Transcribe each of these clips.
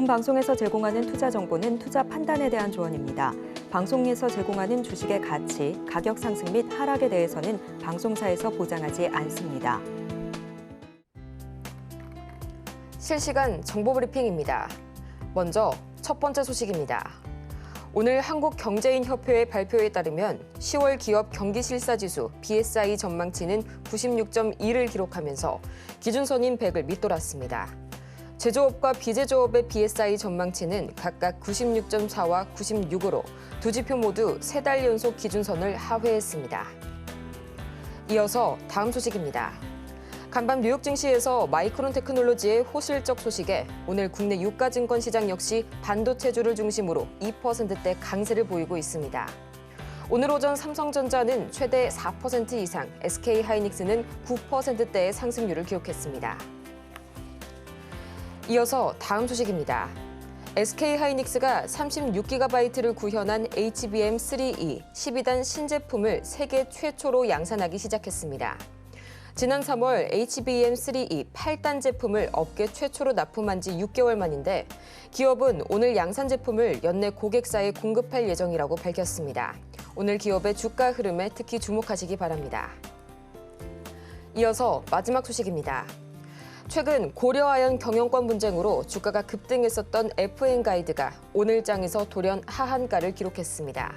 본 방송에서 제공하는 투자 정보는 투자 판단에 대한 조언입니다. 방송에서 제공하는 주식의 가치, 가격 상승 및 하락에 대해서는 방송사에서 보장하지 않습니다. 실시간 정보 브리핑입니다. 먼저 첫 번째 소식입니다. 오늘 한국경제인협회의 발표에 따르면 10월 기업 경기실사지수 BSI 전망치는 96.2를 기록하면서 기준선인 100을 밑돌았습니다. 제조업과 비제조업의 BSI 전망치는 각각 96.4와 96으로 두 지표 모두 3달 연속 기준선을 하회했습니다. 이어서 다음 소식입니다. 간밤 뉴욕 증시에서 마이크론 테크놀로지의 호실적 소식에 오늘 국내 유가증권 시장 역시 반도체주를 중심으로 2%대 강세를 보이고 있습니다. 오늘 오전 삼성전자는 최대 4% 이상, SK하이닉스는 9%대의 상승률을 기록했습니다. 이어서 다음 소식입니다. SK하이닉스가 36GB를 구현한 HBM3E 12단 신제품을 세계 최초로 양산하기 시작했습니다. 지난 3월 HBM3E 8단 제품을 업계 최초로 납품한 지 6개월 만인데 기업은 오늘 양산 제품을 연내 고객사에 공급할 예정이라고 밝혔습니다. 오늘 기업의 주가 흐름에 특히 주목하시기 바랍니다. 이어서 마지막 소식입니다. 최근 고려아연 경영권 분쟁으로 주가가 급등했었던 FN가이드가 오늘 장에서 돌연 하한가를 기록했습니다.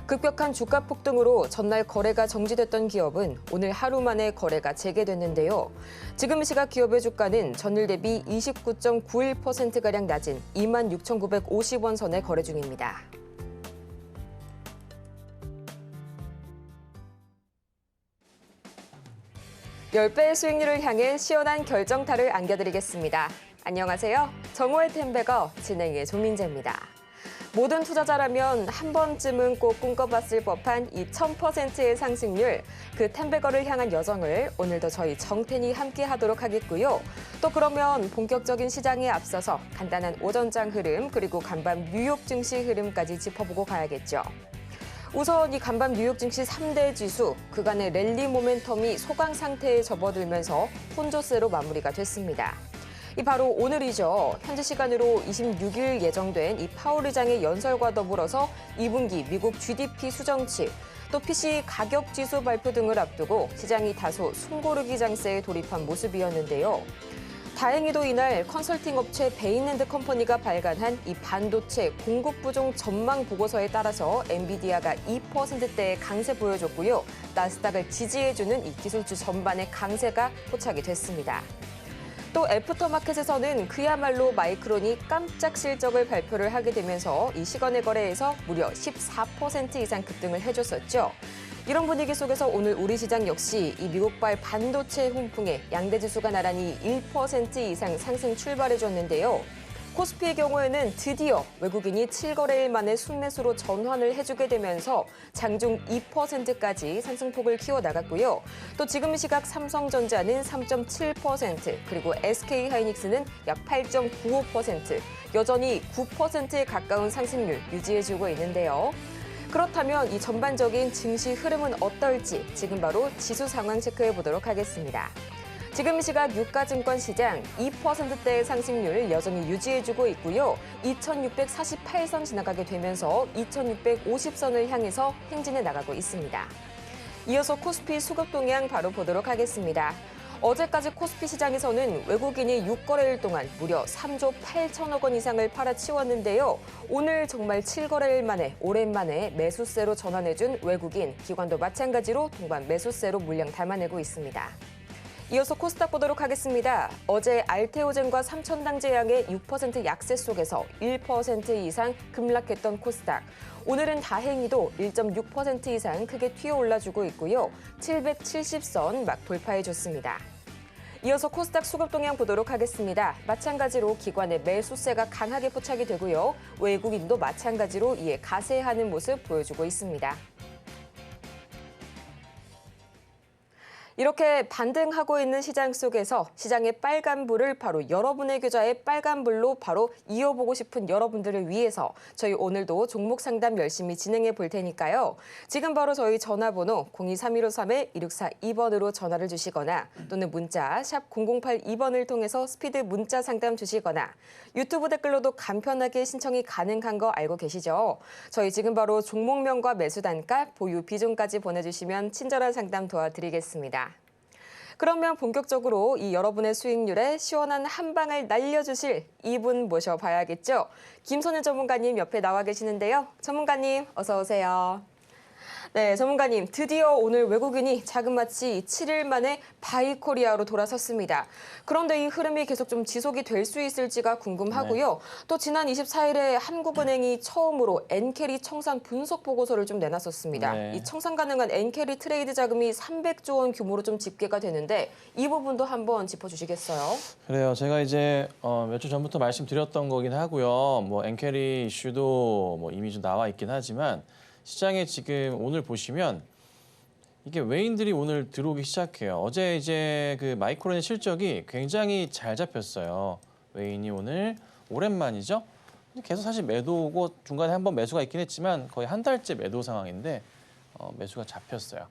급격한 주가 폭등으로 전날 거래가 정지됐던 기업은 오늘 하루 만에 거래가 재개됐는데요. 지금 시각 기업의 주가는 전일 대비 29.91%가량 낮은 26,950원 선에 거래 중입니다. (10배의) 수익률을 향해 시원한 결정타를 안겨드리겠습니다. 안녕하세요. 정오의 텐베거 진행의 조민재입니다. 모든 투자자라면 한 번쯤은 꼭 꿈꿔봤을 법한 이 1000%의 상승률, 그 텐베거를 향한 여정을 오늘도 저희 정텐이 함께 하도록 하겠고요. 또 그러면 본격적인 시장에 앞서서 간단한 오전장 흐름 그리고 간밤 뉴욕 증시 흐름까지 짚어보고 가야겠죠. 우선 이 간밤 뉴욕 증시 3대 지수, 그간의 랠리 모멘텀이 소강 상태에 접어들면서 혼조세로 마무리가 됐습니다. 이 바로 오늘이죠. 현지 시간으로 26일 예정된 이 파월 의장의 연설과 더불어서 2분기 미국 GDP 수정치, 또 PC 가격 지수 발표 등을 앞두고 시장이 다소 숨고르기 장세에 돌입한 모습이었는데요. 다행히도 이날 컨설팅 업체 베인앤드 컴퍼니가 발간한 이 반도체 공급 부종 전망 보고서에 따라서 엔비디아가 2%대의 강세 보여줬고요. 나스닥을 지지해주는 이 기술주 전반의 강세가 포착이 됐습니다. 또 애프터마켓에서는 그야말로 마이크론이 깜짝 실적을 발표를 하게 되면서 이 시간의 거래에서 무려 14% 이상 급등을 해줬었죠. 이런 분위기 속에서 오늘 우리 시장 역시 이 미국발 반도체 훈풍에 양대 지수가 나란히 1% 이상 상승 출발해줬는데요. 코스피의 경우에는 드디어 외국인이 7거래일 만에 순매수로 전환을 해주게 되면서 장중 2%까지 상승폭을 키워나갔고요. 또 지금 시각 삼성전자는 3.7%, 그리고 SK하이닉스는 약 8.95%, 여전히 9%에 가까운 상승률 유지해주고 있는데요. 그렇다면 이 전반적인 증시 흐름은 어떨지 지금 바로 지수 상황 체크해 보도록 하겠습니다. 지금 시각 유가증권 시장 2%대의 상승률을 여전히 유지해주고 있고요. 2648선 지나가게 되면서 2650선을 향해서 행진해 나가고 있습니다. 이어서 코스피 수급 동향 바로 보도록 하겠습니다. 어제까지 코스피 시장에서는 외국인이 6거래일 동안 무려 3조 8천억 원 이상을 팔아치웠는데요. 오늘 정말 7거래일 만에 오랜만에 매수세로 전환해준 외국인, 기관도 마찬가지로 동반 매수세로 물량 담아내고 있습니다. 이어서 코스닥 보도록 하겠습니다. 어제 알테오젠과 삼천당제약의 6% 약세 속에서 1% 이상 급락했던 코스닥. 오늘은 다행히도 1.6% 이상 크게 튀어 올라주고 있고요. 770선 막 돌파해줬습니다. 이어서 코스닥 수급 동향 보도록 하겠습니다. 마찬가지로 기관의 매수세가 강하게 포착이 되고요. 외국인도 마찬가지로 이에 가세하는 모습 보여주고 있습니다. 이렇게 반등하고 있는 시장 속에서 시장의 빨간불을 바로 여러분의 계좌의 빨간불로 바로 이어보고 싶은 여러분들을 위해서 저희 오늘도 종목 상담 열심히 진행해 볼 테니까요. 지금 바로 저희 전화번호 023153-2642번으로 전화를 주시거나 또는 문자 샵 0082번을 통해서 스피드 문자 상담 주시거나 유튜브 댓글로도 간편하게 신청이 가능한 거 알고 계시죠? 저희 지금 바로 종목명과 매수 단가, 보유 비중까지 보내주시면 친절한 상담 도와드리겠습니다. 그러면 본격적으로 이 여러분의 수익률에 시원한 한 방을 날려주실 이분 모셔봐야겠죠? 김선우 전문가님 옆에 나와 계시는데요. 전문가님 어서 오세요. 네, 전문가님 드디어 오늘 외국인이 자그마치 7일 만에 바이코리아로 돌아섰습니다. 그런데 이 흐름이 계속 좀 지속이 될 수 있을지가 궁금하고요. 또 지난 24일에 한국은행이 처음으로 엔캐리 청산 분석 보고서를 좀 내놨었습니다. 네. 이 청산 가능한 엔캐리 트레이드 자금이 300조 원 규모로 좀 집계가 되는데 이 부분도 한번 짚어주시겠어요? 그래요. 제가 이제 몇 주 전부터 말씀드렸던 거긴 하고요. 뭐 엔캐리 이슈도 뭐 이미 좀 나와 있긴 하지만 시장에 지금 오늘 보시면 이게 외인들이 오늘 들어오기 시작해요. 어제 이제 그 마이크론의 실적이 굉장히 잘 잡혔어요. 외인이 오늘 오랜만이죠. 계속 사실 매도 오고 중간에 한번 매수가 있긴 했지만 거의 한 달째 매도 상황인데 매수가 잡혔어요.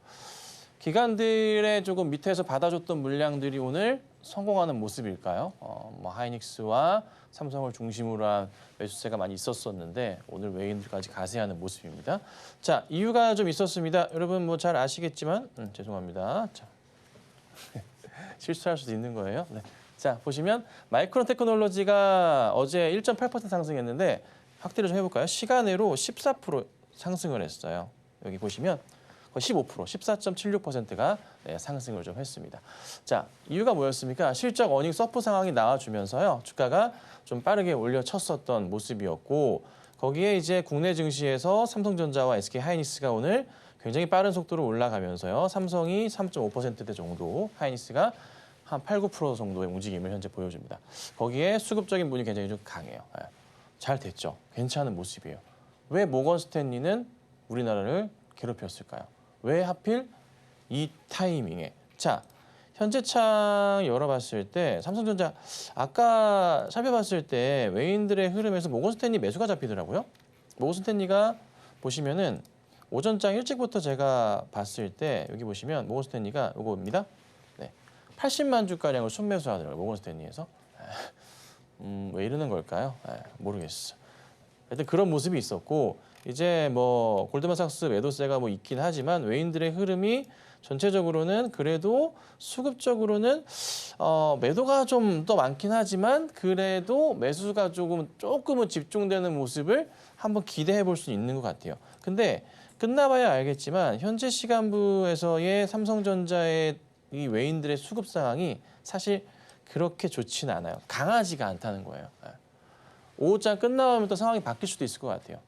기관들의 조금 밑에서 받아줬던 물량들이 오늘 성공하는 모습일까요? 뭐 하이닉스와 삼성을 중심으로 한 매수세가 많이 있었었는데 오늘 외인들까지 가세하는 모습입니다. 자, 이유가 좀 있었습니다. 여러분 뭐 잘 아시겠지만 죄송합니다. 자, 실수할 수도 있는 거예요. 네. 자, 보시면 마이크론 테크놀로지가 어제 1.8% 상승했는데 확대를 좀 해볼까요? 시간으로 14% 상승을 했어요. 여기 보시면 거의 15%, 14.76%가 상승을 좀 했습니다. 자, 이유가 뭐였습니까? 실적 어닝 서프 상황이 나와주면서요. 주가가 좀 빠르게 올려쳤었던 모습이었고 거기에 이제 국내 증시에서 삼성전자와 SK하이닉스가 오늘 굉장히 빠른 속도로 올라가면서요. 삼성이 3.5%대 정도, 하이닉스가 한 8, 9% 정도의 움직임을 현재 보여줍니다. 거기에 수급적인 분이 굉장히 좀 강해요. 잘 됐죠. 괜찮은 모습이에요. 왜 모건 스탠리는 우리나라를 괴롭혔을까요? 왜 하필 이 타이밍에? 자, 현재창 열어봤을 때 삼성전자 아까 살펴봤을 때 외인들의 흐름에서 모건 스탠리 매수가 잡히더라고요. 모건 스탠리가 보시면은 오전장 일찍부터 제가 봤을 때 여기 보시면 모건 스탠리가 이거입니다. 네, 80만 주가량을 순매수하더라고요. 모건 스탠리에서. 왜 이러는 걸까요? 모르겠어. 하여튼 그런 모습이 있었고 이제 뭐 골드만삭스 매도세가 뭐 있긴 하지만 외인들의 흐름이 전체적으로는 그래도 수급적으로는 매도가 좀 더 많긴 하지만 그래도 매수가 조금은 집중되는 모습을 한번 기대해 볼 수 있는 것 같아요. 근데 끝나봐야 알겠지만 현재 시간부에서의 삼성전자의 이 외인들의 수급 상황이 사실 그렇게 좋지는 않아요. 강하지가 않다는 거예요. 오후장 끝나면 또 상황이 바뀔 수도 있을 것 같아요.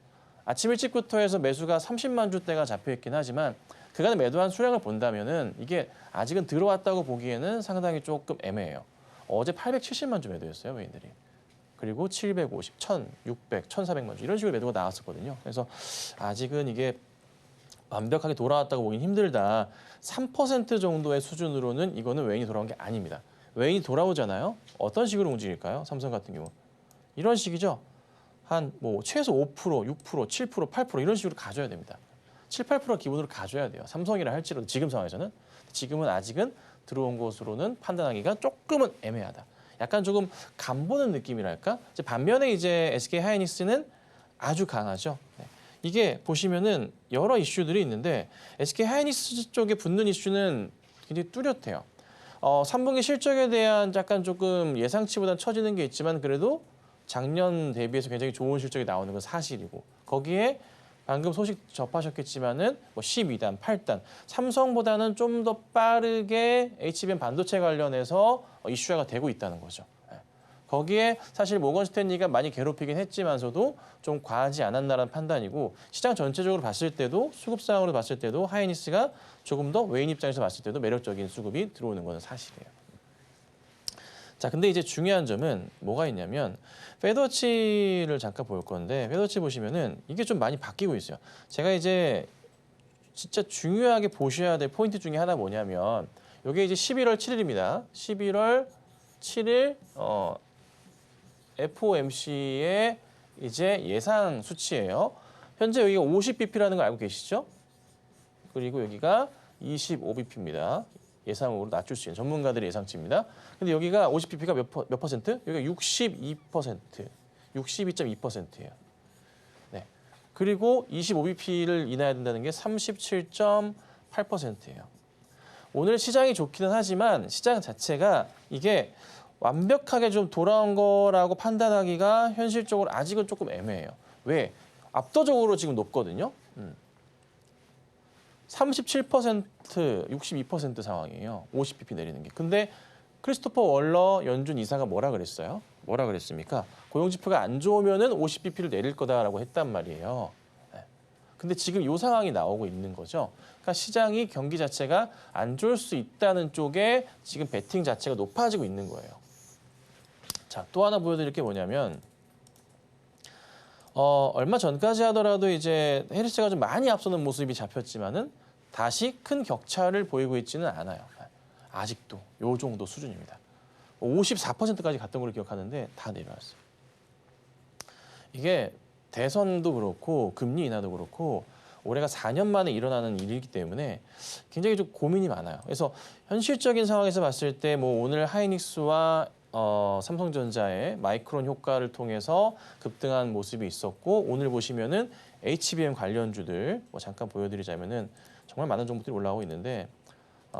아침 일찍부터 해서 매수가 30만 주대가 잡혀있긴 하지만 그간의 매도한 수량을 본다면은 이게 아직은 들어왔다고 보기에는 상당히 조금 애매해요. 어제 870만 주 매도했어요, 외인들이. 그리고 750, 1600, 1400만 주 이런 식으로 매도가 나왔었거든요. 그래서 아직은 이게 완벽하게 돌아왔다고 보긴 힘들다. 3% 정도의 수준으로는 이거는 외인이 돌아온 게 아닙니다. 외인이 돌아오잖아요. 어떤 식으로 움직일까요? 삼성 같은 경우. 이런 식이죠. 한 뭐 최소 5%, 6%, 7%, 8% 이런 식으로 가져야 됩니다. 7, 8% 기본으로 가져야 돼요. 삼성이라 할지라도 지금 상황에서는. 지금은 아직은 들어온 것으로는 판단하기가 조금은 애매하다. 약간 조금 간보는 느낌이랄까? 반면에 이제 SK하이닉스는 아주 강하죠. 이게 보시면은 여러 이슈들이 있는데 SK하이닉스 쪽에 붙는 이슈는 굉장히 뚜렷해요. 3분기 실적에 대한 약간 조금 예상치보다는 처지는 게 있지만 그래도 작년 대비해서 굉장히 좋은 실적이 나오는 건 사실이고 거기에 방금 소식 접하셨겠지만은 뭐 12단, 8단, 삼성보다는 좀 더 빠르게 HBM 반도체 관련해서 이슈화가 되고 있다는 거죠. 거기에 사실 모건 스탠리가 많이 괴롭히긴 했지만서도 좀 과하지 않았나라는 판단이고 시장 전체적으로 봤을 때도 수급 상황으로 봤을 때도 하이닉스가 조금 더 외인 입장에서 봤을 때도 매력적인 수급이 들어오는 것은 사실이에요. 자, 근데 이제 중요한 점은 뭐가 있냐면 페드워치를 잠깐 볼 건데 페드워치 보시면은 이게 좀 많이 바뀌고 있어요. 제가 이제 진짜 중요하게 보셔야 될 포인트 중에 하나 뭐냐면 이게 이제 11월 7일입니다. 11월 7일 FOMC의 이제 예상 수치예요. 현재 여기가 50bp라는 걸 알고 계시죠? 그리고 여기가 25bp입니다. 예상으로 낮출 수 있는 전문가들의 예상치입니다. 근데 여기가 50bp가 몇 퍼센트? 여기가 62%, 62.2%예요. 네. 그리고 25bp를 인하해야 된다는 게 37.8%예요. 오늘 시장이 좋기는 하지만 시장 자체가 이게 완벽하게 좀 돌아온 거라고 판단하기가 현실적으로 아직은 조금 애매해요. 왜? 압도적으로 지금 높거든요. 37%, 62% 상황이에요. 50bp 내리는 게. 근데 크리스토퍼 월러 연준 이사가 뭐라 그랬어요? 뭐라 그랬습니까? 고용지표가 안 좋으면은 50bp를 내릴 거다라고 했단 말이에요. 네. 근데 지금 이 상황이 나오고 있는 거죠. 그러니까 시장이 경기 자체가 안 좋을 수 있다는 쪽에 지금 베팅 자체가 높아지고 있는 거예요. 자, 또 하나 보여드릴 게 뭐냐면 얼마 전까지 하더라도 이제 해리스가 좀 많이 앞서는 모습이 잡혔지만은 다시 큰 격차를 보이고 있지는 않아요. 아직도 요 정도 수준입니다. 54%까지 갔던 걸로 기억하는데 다 내려왔어요. 이게 대선도 그렇고 금리 인하도 그렇고 올해가 4년 만에 일어나는 일이기 때문에 굉장히 좀 고민이 많아요. 그래서 현실적인 상황에서 봤을 때 뭐 오늘 하이닉스와 삼성전자의 마이크론 효과를 통해서 급등한 모습이 있었고 오늘 보시면은 HBM 관련주들 뭐 잠깐 보여드리자면은 정말 많은 종목들이 올라오고 있는데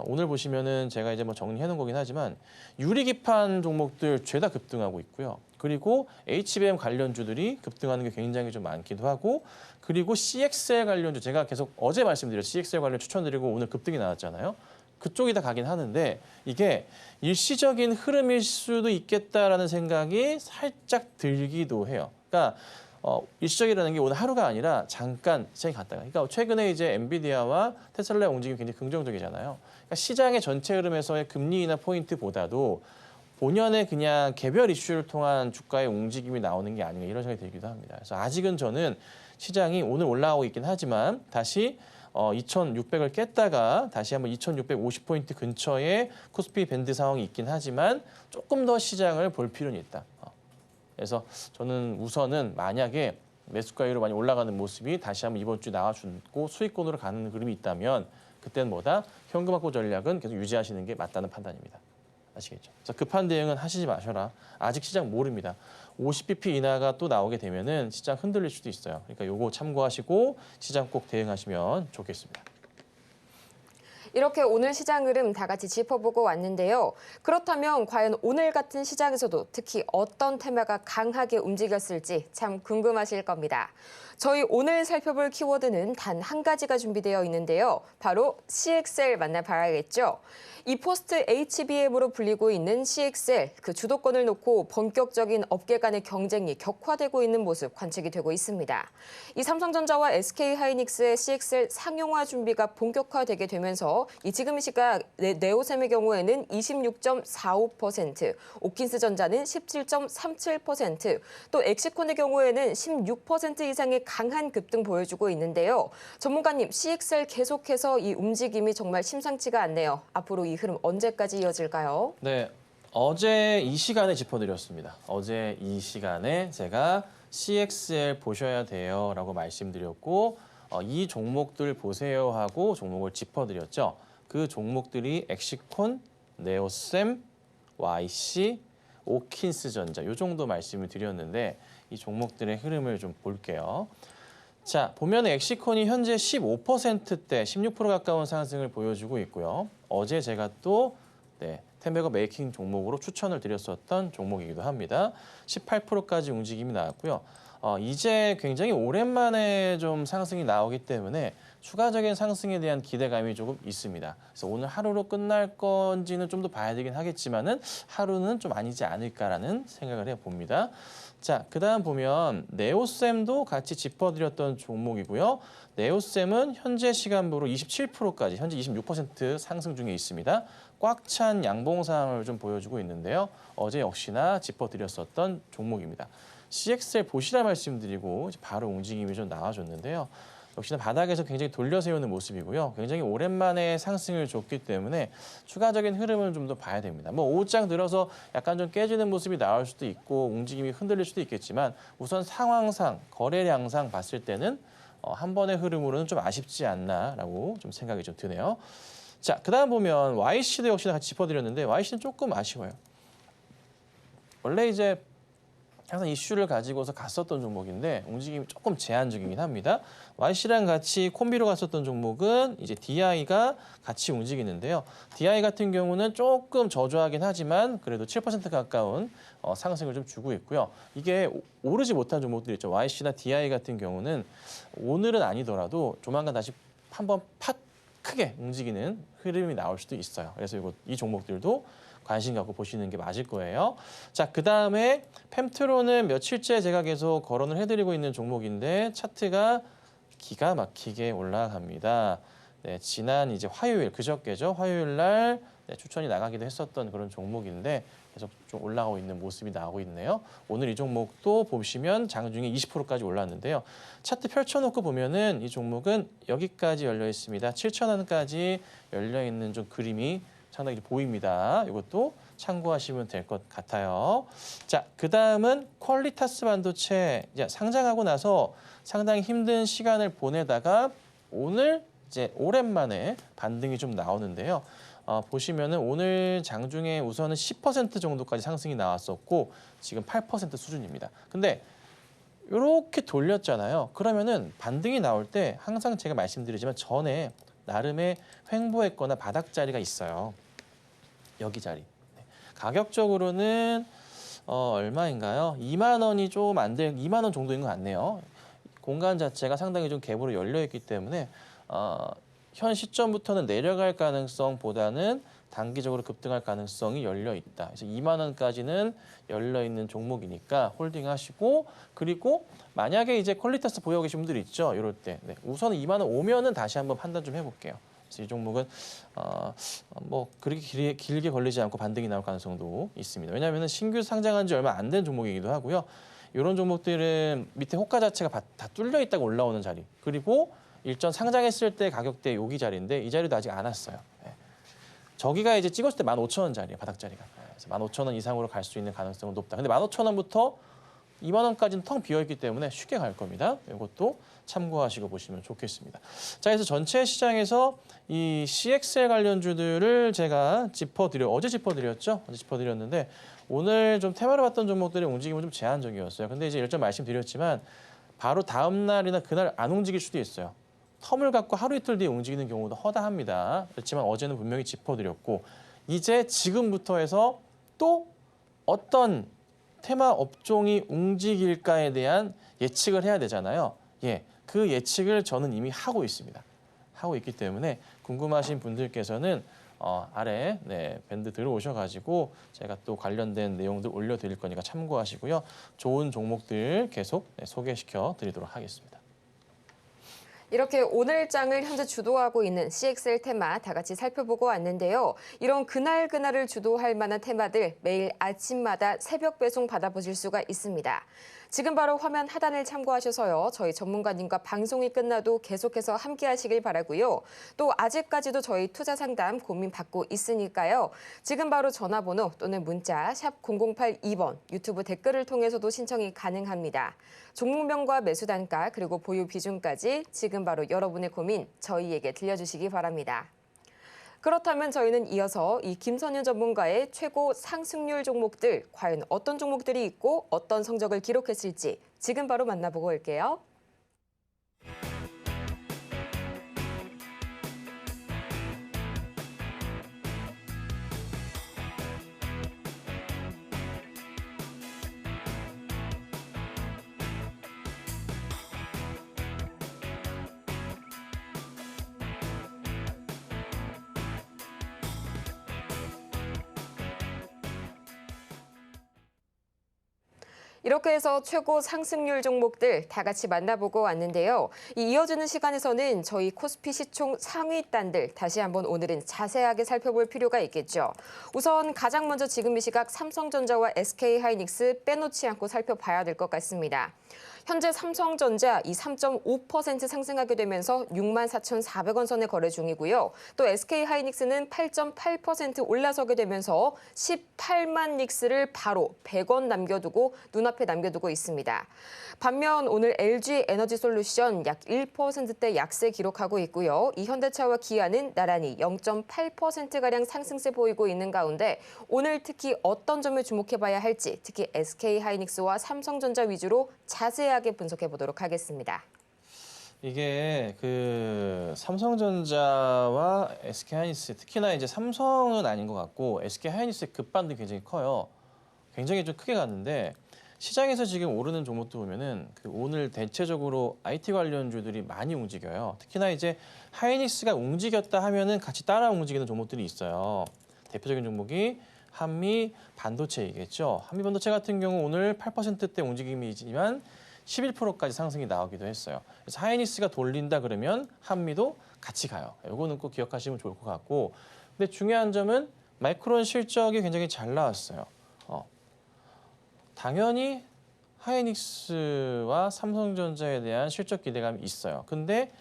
오늘 보시면은 제가 이제 뭐 정리해 놓은 거긴 하지만 유리기판 종목들 죄다 급등하고 있고요. 그리고 HBM 관련주들이 급등하는 게 굉장히 좀 많기도 하고 그리고 CXL 관련주 제가 계속 어제 말씀드렸죠. CXL 관련 추천드리고 오늘 급등이 나왔잖아요. 그쪽이 다 가긴 하는데 이게 일시적인 흐름일 수도 있겠다라는 생각이 살짝 들기도 해요. 그러니까 일시적이라는 게 오늘 하루가 아니라 잠깐 시장이 갔다가. 그러니까 최근에 이제 엔비디아와 테슬라의 움직임이 굉장히 긍정적이잖아요. 그러니까 시장의 전체 흐름에서의 금리 인하 포인트보다도 본연의 그냥 개별 이슈를 통한 주가의 움직임이 나오는 게 아닌가 이런 생각이 들기도 합니다. 그래서 아직은 저는 시장이 오늘 올라오고 있긴 하지만 다시 2,600을 깼다가 다시 한번 2,650포인트 근처에 코스피 밴드 상황이 있긴 하지만 조금 더 시장을 볼 필요는 있다. 그래서 저는 우선은 만약에 매수가율로 많이 올라가는 모습이 다시 한번 이번 주 나와주고 수익권으로 가는 그림이 있다면 그때는 뭐다? 현금 확보 전략은 계속 유지하시는 게 맞다는 판단입니다. 아시겠죠? 그래서 급한 대응은 하시지 마셔라. 아직 시장 모릅니다. 50bp 인하가 또 나오게 되면은 시장 흔들릴 수도 있어요. 그러니까 요거 참고하시고 시장 꼭 대응하시면 좋겠습니다. 이렇게 오늘 시장 흐름 다 같이 짚어보고 왔는데요. 그렇다면 과연 오늘 같은 시장에서도 특히 어떤 테마가 강하게 움직였을지 참 궁금하실 겁니다. 저희 오늘 살펴볼 키워드는 단 한 가지가 준비되어 있는데요. 바로 CXL 만나봐야겠죠. 이 포스트 HBM으로 불리고 있는 CXL, 그 주도권을 놓고 본격적인 업계 간의 경쟁이 격화되고 있는 모습 관측이 되고 있습니다. 이 삼성전자와 SK하이닉스의 CXL 상용화 준비가 본격화되게 되면서 지금 이 시각 네오셈의 경우에는 26.45%, 오킨스전자는 17.37%, 또 엑시콘의 경우에는 16% 이상의 강한 급등 보여주고 있는데요. 전문가님, CXL 계속해서 이 움직임이 정말 심상치가 않네요. 앞으로 이 흐름 언제까지 이어질까요? 네, 어제 이 시간에 짚어드렸습니다. 어제 이 시간에 제가 CXL 보셔야 돼요라고 말씀드렸고 이 종목들 보세요 하고 종목을 짚어드렸죠. 그 종목들이 엑시콘, 네오셈, YC, 오킨스전자 이 정도 말씀을 드렸는데 이 종목들의 흐름을 좀 볼게요. 자, 보면 엑시콘이 현재 15%대, 16% 가까운 상승을 보여주고 있고요. 어제 제가 또 텐베거 메이킹 종목으로 추천을 드렸었던 종목이기도 합니다. 18%까지 움직임이 나왔고요. 이제 굉장히 오랜만에 좀 상승이 나오기 때문에 추가적인 상승에 대한 기대감이 조금 있습니다. 그래서 오늘 하루로 끝날 건지는 좀 더 봐야 되긴 하겠지만은 하루는 좀 아니지 않을까라는 생각을 해봅니다. 자, 그다음 보면 네오셈도 같이 짚어드렸던 종목이고요. 네오셈은 현재 시간부로 27%까지, 현재 26% 상승 중에 있습니다. 꽉 찬 양봉 상황을 좀 보여주고 있는데요. 어제 역시나 짚어드렸었던 종목입니다. CXL 보시라 말씀드리고 바로 움직임이 좀 나와줬는데요. 역시나 바닥에서 굉장히 돌려 세우는 모습이고요. 굉장히 오랜만에 상승을 줬기 때문에 추가적인 흐름을 좀 더 봐야 됩니다. 뭐 오후장 들어서 약간 좀 깨지는 모습이 나올 수도 있고 움직임이 흔들릴 수도 있겠지만 우선 상황상 거래량상 봤을 때는 한 번의 흐름으로는 좀 아쉽지 않나라고 좀 생각이 좀 드네요. 자, 그다음 보면 YC도 역시나 같이 짚어드렸는데 YC는 조금 아쉬워요. 원래 이제 항상 이슈를 가지고서 갔었던 종목인데 움직임이 조금 제한적이긴 합니다. YC랑 같이 콤비로 갔었던 종목은 이제 DI가 같이 움직이는데요. DI 같은 경우는 조금 저조하긴 하지만 그래도 7% 가까운 상승을 좀 주고 있고요. 이게 오르지 못한 종목들 있죠. YC나 DI 같은 경우는 오늘은 아니더라도 조만간 다시 한번 팍 크게 움직이는 흐름이 나올 수도 있어요. 그래서 이 종목들도 관심 갖고 보시는 게 맞을 거예요. 자, 그다음에 펨트론은 며칠째 제가 계속 거론을 해드리고 있는 종목인데 차트가 기가 막히게 올라갑니다. 네, 지난 이제 화요일, 그저께죠. 화요일 날 추천이 나가기도 했었던 그런 종목인데 계속 좀 올라가고 있는 모습이 나오고 있네요. 오늘 이 종목도 보시면 장중에 20%까지 올랐는데요. 차트 펼쳐놓고 보면은 이 종목은 여기까지 열려 있습니다. 7,000원까지 열려 있는 좀 그림이 상당히 보입니다. 이것도 참고하시면 될 것 같아요. 자, 그다음은 퀄리타스 반도체 이제 상장하고 나서 상당히 힘든 시간을 보내다가 오늘 이제 오랜만에 반등이 좀 나오는데요. 보시면은 오늘 장중에 우선은 10% 정도까지 상승이 나왔었고 지금 8% 수준입니다. 근데 이렇게 돌렸잖아요. 그러면은 반등이 나올 때 항상 제가 말씀드리지만 전에 나름의 횡보했거나 바닥 자리가 있어요. 여기 자리. 네. 가격적으로는 얼마인가요? 2만 원이 좀 안 될, 2만 원 정도인 것 같네요. 공간 자체가 상당히 좀 갭으로 열려 있기 때문에 현 시점부터는 내려갈 가능성보다는 단기적으로 급등할 가능성이 열려 있다. 그래서 2만 원까지는 열려 있는 종목이니까 홀딩하시고 그리고 만약에 이제 퀄리타스 보유하고 계신 분들 있죠. 이럴 때 네. 우선 2만 원 오면은 다시 한번 판단 좀 해볼게요. 그래서 이 종목은 뭐 그렇게 길게 걸리지 않고 반등이 나올 가능성도 있습니다. 왜냐하면 신규 상장한 지 얼마 안 된 종목이기도 하고요. 이런 종목들은 밑에 호가 자체가 다 뚫려 있다가 올라오는 자리 그리고 일전 상장했을 때 가격대 여기 자리인데 이 자리도 아직 안 왔어요. 네. 저기가 이제 찍었을 때 15,000원 자리예요. 바닥 자리가. 그래서 15,000원 이상으로 갈 수 있는 가능성은 높다. 근데 15,000원부터 2만 원까지는 텅 비어있기 때문에 쉽게 갈 겁니다. 이것도 참고하시고 보시면 좋겠습니다. 자, 그래서 전체 시장에서 이 CXL 관련주들을 제가 어제 짚어드렸죠? 어제 짚어드렸는데 오늘 좀 테마로 봤던 종목들의 움직임은 좀 제한적이었어요. 근데 이제 일전 말씀드렸지만 바로 다음 날이나 그날 안 움직일 수도 있어요. 텀을 갖고 하루 이틀 뒤에 움직이는 경우도 허다합니다. 그렇지만 어제는 분명히 짚어드렸고 이제 지금부터 해서 또 어떤 테마 업종이 움직일까에 대한 예측을 해야 되잖아요. 예, 그 예측을 저는 이미 하고 있습니다. 하고 있기 때문에 궁금하신 분들께서는 아래 밴드 들어오셔가지고 제가 또 관련된 내용들 올려드릴 거니까 참고하시고요. 좋은 종목들 계속 소개시켜 드리도록 하겠습니다. 이렇게 오늘장을 현재 주도하고 있는 CXL 테마 다 같이 살펴보고 왔는데요. 이런 그날그날을 주도할 만한 테마들 매일 아침마다 새벽 배송 받아보실 수가 있습니다. 지금 바로 화면 하단을 참고하셔서요. 저희 전문가님과 방송이 끝나도 계속해서 함께하시길 바라고요. 또 아직까지도 저희 투자 상담 고민 받고 있으니까요. 지금 바로 전화번호 또는 문자 샵 0082번 유튜브 댓글을 통해서도 신청이 가능합니다. 종목명과 매수 단가 그리고 보유 비중까지 지금 바로 여러분의 고민 저희에게 들려주시기 바랍니다. 그렇다면 저희는 이어서 이 김선윤 전문가의 최고 상승률 종목들 과연 어떤 종목들이 있고 어떤 성적을 기록했을지 지금 바로 만나보고 올게요. 이렇게 해서 최고 상승률 종목들 다 같이 만나보고 왔는데요. 이 이어지는 시간에서는 저희 코스피 시총 상위 단들 다시 한번 오늘은 자세하게 살펴볼 필요가 있겠죠. 우선 가장 먼저 지금 이 시각 삼성전자와 SK하이닉스 빼놓지 않고 살펴봐야 될 것 같습니다. 현재 삼성전자 이 3.5% 상승하게 되면서 64,400원 선에 거래 중이고요. 또 SK하이닉스는 8.8% 올라서게 되면서 18만 닉스를 바로 100원 남겨두고 눈앞에 남겨두고 있습니다. 반면 오늘 LG에너지솔루션 약 1%대 약세 기록하고 있고요. 이 현대차와 기아는 나란히 0.8%가량 상승세 보이고 있는 가운데 오늘 특히 어떤 점을 주목해봐야 할지 특히 SK하이닉스와 삼성전자 위주로 자세하게 분석해 보도록 하겠습니다. 이게 그 삼성전자와 SK하이닉스 특히나 이제 삼성은 아닌 것 같고 SK하이닉스의 급반등이 굉장히 커요. 굉장히 좀 크게 갔는데 시장에서 지금 오르는 종목도 보면은 그 오늘 대체적으로 IT 관련주들이 많이 움직여요. 특히나 이제 하이닉스가 움직였다 하면은 같이 따라 움직이는 종목들이 있어요. 대표적인 종목이 한미 반도체이겠죠. 한미 반도체 같은 경우 오늘 8%대 움직임이지만 11%까지 상승이 나오기도 했어요. 그래서 하이닉스가 돌린다 그러면 한미도 같이 가요. 이거는 꼭 기억하시면 좋을 것 같고. 근데 중요한 점은 마이크론 실적이 굉장히 잘 나왔어요. 당연히 하이닉스와 삼성전자에 대한 실적 기대감이 있어요. 근데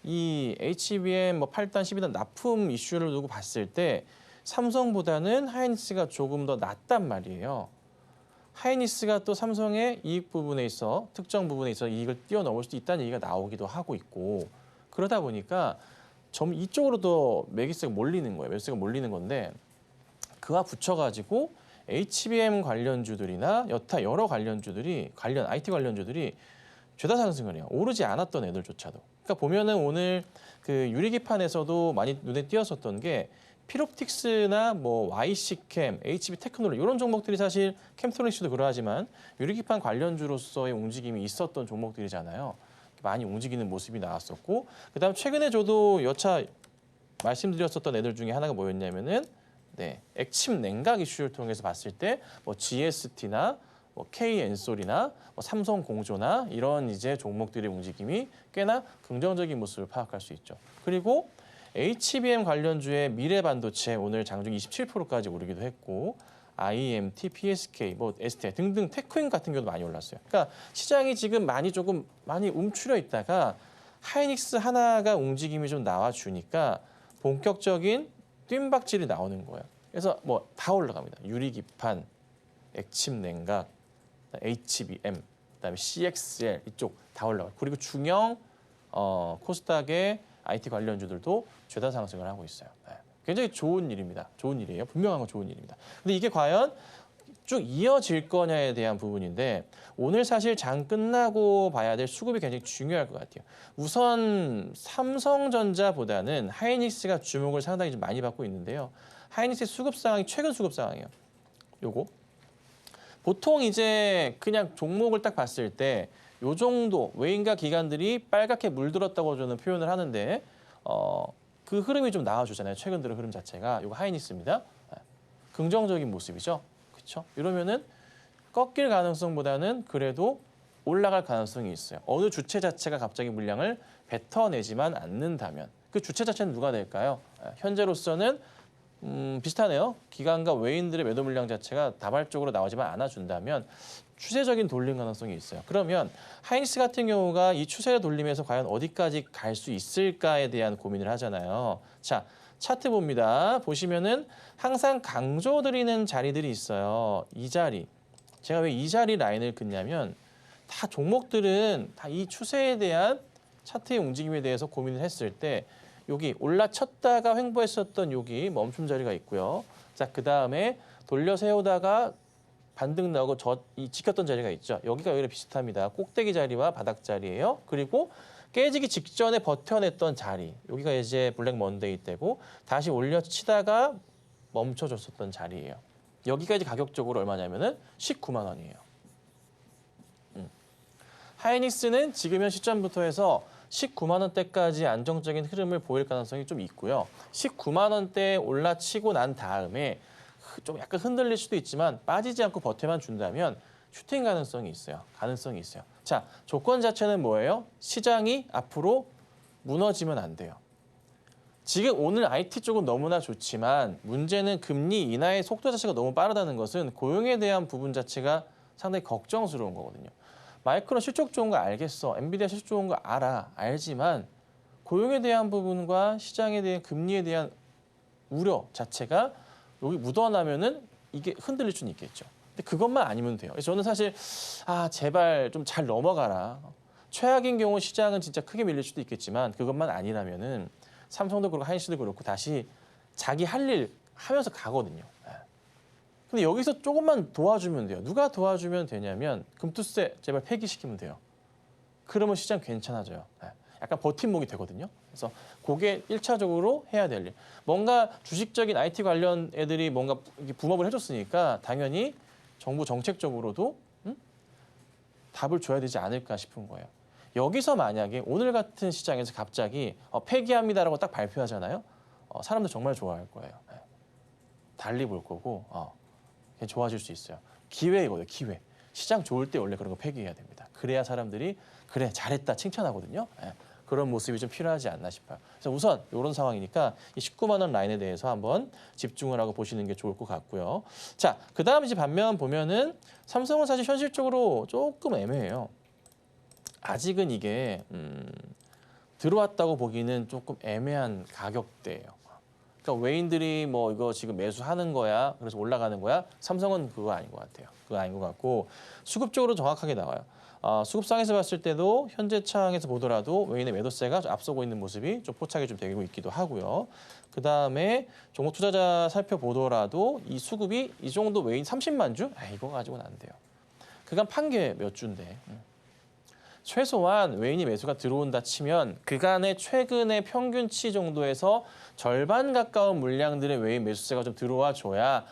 이 HBM 8단, 12단 납품 이슈를 두고 봤을 때 삼성보다는 하이닉스가 조금 더 낫단 말이에요. 하이닉스가 또 삼성의 이익 부분에 있어 특정 부분에 있어 이익을 뛰어넘을 수도 있다는 얘기가 나오기도 하고 있고 그러다 보니까 점 이쪽으로 더 매기세가 몰리는 거예요. 매수세가 몰리는 건데 그와 붙여가지고 HBM 관련주들이나 여타 여러 관련주들이 IT 관련주들이 죄다 상승을 해요. 오르지 않았던 애들조차도. 그러니까 보면은 오늘 그 유리기판에서도 많이 눈에 띄었었던 게 피롭틱스나 뭐 YC캠, HB테크놀로지 이런 종목들이 사실 캠트로닉스도 그러하지만 유리기판 관련주로서의 움직임이 있었던 종목들이잖아요. 많이 움직이는 모습이 나왔었고 그다음 최근에 저도 여차 말씀드렸었던 애들 중에 하나가 뭐였냐면은 액침 냉각 이슈를 통해서 봤을 때 뭐 GST나 뭐 K엔솔이나 뭐 삼성공조나 이런 이제 종목들의 움직임이 꽤나 긍정적인 모습을 파악할 수 있죠. 그리고 HBM 관련주의 미래반도체 오늘 장중 27%까지 오르기도 했고 IMT, PSK, 뭐 ST 등등 테크인 같은 경우도 많이 올랐어요. 그러니까 시장이 지금 조금 많이 움츠려 있다가 하이닉스 하나가 움직임이 좀 나와주니까 본격적인 뜀박질이 나오는 거예요. 그래서 뭐 다 올라갑니다. 유리기판, 액침 냉각, HBM, 그다음에 CXL 이쪽 다 올라가요. 그리고 중형 코스닥의 IT 관련주들도 죄다 상승을 하고 있어요. 굉장히 좋은 일입니다. 좋은 일이에요. 분명한 건 좋은 일입니다. 근데 이게 과연 쭉 이어질 거냐에 대한 부분인데 오늘 사실 장 끝나고 봐야 될 수급이 굉장히 중요할 것 같아요. 우선 삼성전자보다는 하이닉스가 주목을 상당히 좀 많이 받고 있는데요. 하이닉스의 수급 상황이 최근 수급 상황이에요. 요거. 보통 이제 그냥 종목을 딱 봤을 때 요 정도 외인가 기관들이 빨갛게 물들었다고 저는 표현을 하는데 그 흐름이 좀 나와주잖아요. 최근 들어 흐름 자체가 요거 하이닉스입니다. 긍정적인 모습이죠. 그렇죠? 이러면은 꺾일 가능성보다는 그래도 올라갈 가능성이 있어요. 어느 주체 자체가 갑자기 물량을 뱉어내지만 않는다면 그 주체 자체는 누가 될까요? 현재로서는 비슷하네요. 기관과 외인들의 매도 물량 자체가 다발적으로 나오지만 않아준다면 추세적인 돌림 가능성이 있어요. 그러면 하이닉스 같은 경우가 이 추세의 돌림에서 과연 어디까지 갈 수 있을까에 대한 고민을 하잖아요. 자, 차트 봅니다. 보시면은 항상 강조드리는 자리들이 있어요. 이 자리. 제가 왜 이 자리 라인을 긋냐면 다 종목들은 다 이 추세에 대한 차트의 움직임에 대해서 고민을 했을 때 여기 올라쳤다가 횡보했었던 여기 멈춤 자리가 있고요. 자, 그다음에 돌려 세우다가 반등 나오고 지켰던 자리가 있죠. 여기가 오히려 비슷합니다. 꼭대기 자리와 바닥 자리예요. 그리고 깨지기 직전에 버텨냈던 자리. 여기가 이제 블랙 먼데이 때고 다시 올려치다가 멈춰줬었던 자리예요. 여기가 이제 가격적으로 얼마냐면은 19만 원이에요. 하이닉스는 지금 현 시점부터 해서 19만 원대까지 안정적인 흐름을 보일 가능성이 좀 있고요. 19만 원대에 올라치고 난 다음에 좀 약간 흔들릴 수도 있지만 빠지지 않고 버텨만 준다면 슈팅 가능성이 있어요. 가능성이 있어요. 자, 조건 자체는 뭐예요? 시장이 앞으로 무너지면 안 돼요. 지금 오늘 IT 쪽은 너무나 좋지만 문제는 금리 인하의 속도 자체가 너무 빠르다는 것은 고용에 대한 부분 자체가 상당히 걱정스러운 거거든요. 마이크론 실적 좋은 거 알겠어. 엔비디아 실적 좋은 거 알지만 고용에 대한 부분과 시장에 대한 금리에 대한 우려 자체가 여기 묻어나면은 이게 흔들릴 수는 있겠죠. 근데 그것만 아니면 돼요. 그래서 저는 사실 제발 좀 잘 넘어가라. 최악인 경우 시장은 진짜 크게 밀릴 수도 있겠지만 그것만 아니라면은 삼성도 그렇고 하이닉스도 그렇고 다시 자기 할 일 하면서 가거든요. 근데 여기서 조금만 도와주면 돼요. 누가 도와주면 되냐면 금투세 제발 폐기시키면 돼요. 그러면 시장 괜찮아져요. 약간 버팀목이 되거든요. 그래서 그게 1차적으로 해야 될 일. 뭔가 주식적인 IT 관련 애들이 뭔가 붐업을 해줬으니까 당연히 정부 정책적으로도 답을 줘야 되지 않을까 싶은 거예요. 여기서 만약에 오늘 같은 시장에서 갑자기 폐기합니다라고 딱 발표하잖아요. 사람들 정말 좋아할 거예요. 달리 볼 거고 좋아질 수 있어요. 기회이거든요. 기회. 시장 좋을 때 원래 그런 거 폐기해야 됩니다. 그래야 사람들이 그래 잘했다 칭찬하거든요. 그런 모습이 좀 필요하지 않나 싶어요. 그래서 우선 이런 상황이니까 이 19만 원 라인에 대해서 한번 집중을 하고 보시는 게 좋을 것 같고요. 자, 그다음 이제 반면 보면은 삼성은 사실 현실적으로 조금 애매해요. 아직은 이게 들어왔다고 보기는 조금 애매한 가격대예요. 그러니까 외인들이 뭐 이거 지금 매수하는 거야, 그래서 올라가는 거야. 삼성은 그거 아닌 것 같아요. 그거 아닌 것 같고 수급적으로 정확하게 나와요. 수급상에서 봤을 때도 현재 차항에서 보더라도 외인의 매도세가 좀 앞서고 있는 모습이 좀 포착이 좀 되고 있기도 하고요. 그다음에 종목 투자자 살펴보더라도 이 수급이 이 정도 외인 30만 주? 이거 가지고는 안 돼요. 그간 판 게 몇 주인데. 최소한 외인이 매수가 들어온다 치면 그간의 최근의 평균치 정도에서 절반 가까운 물량들의 외인 매수세가 좀 들어와 줘야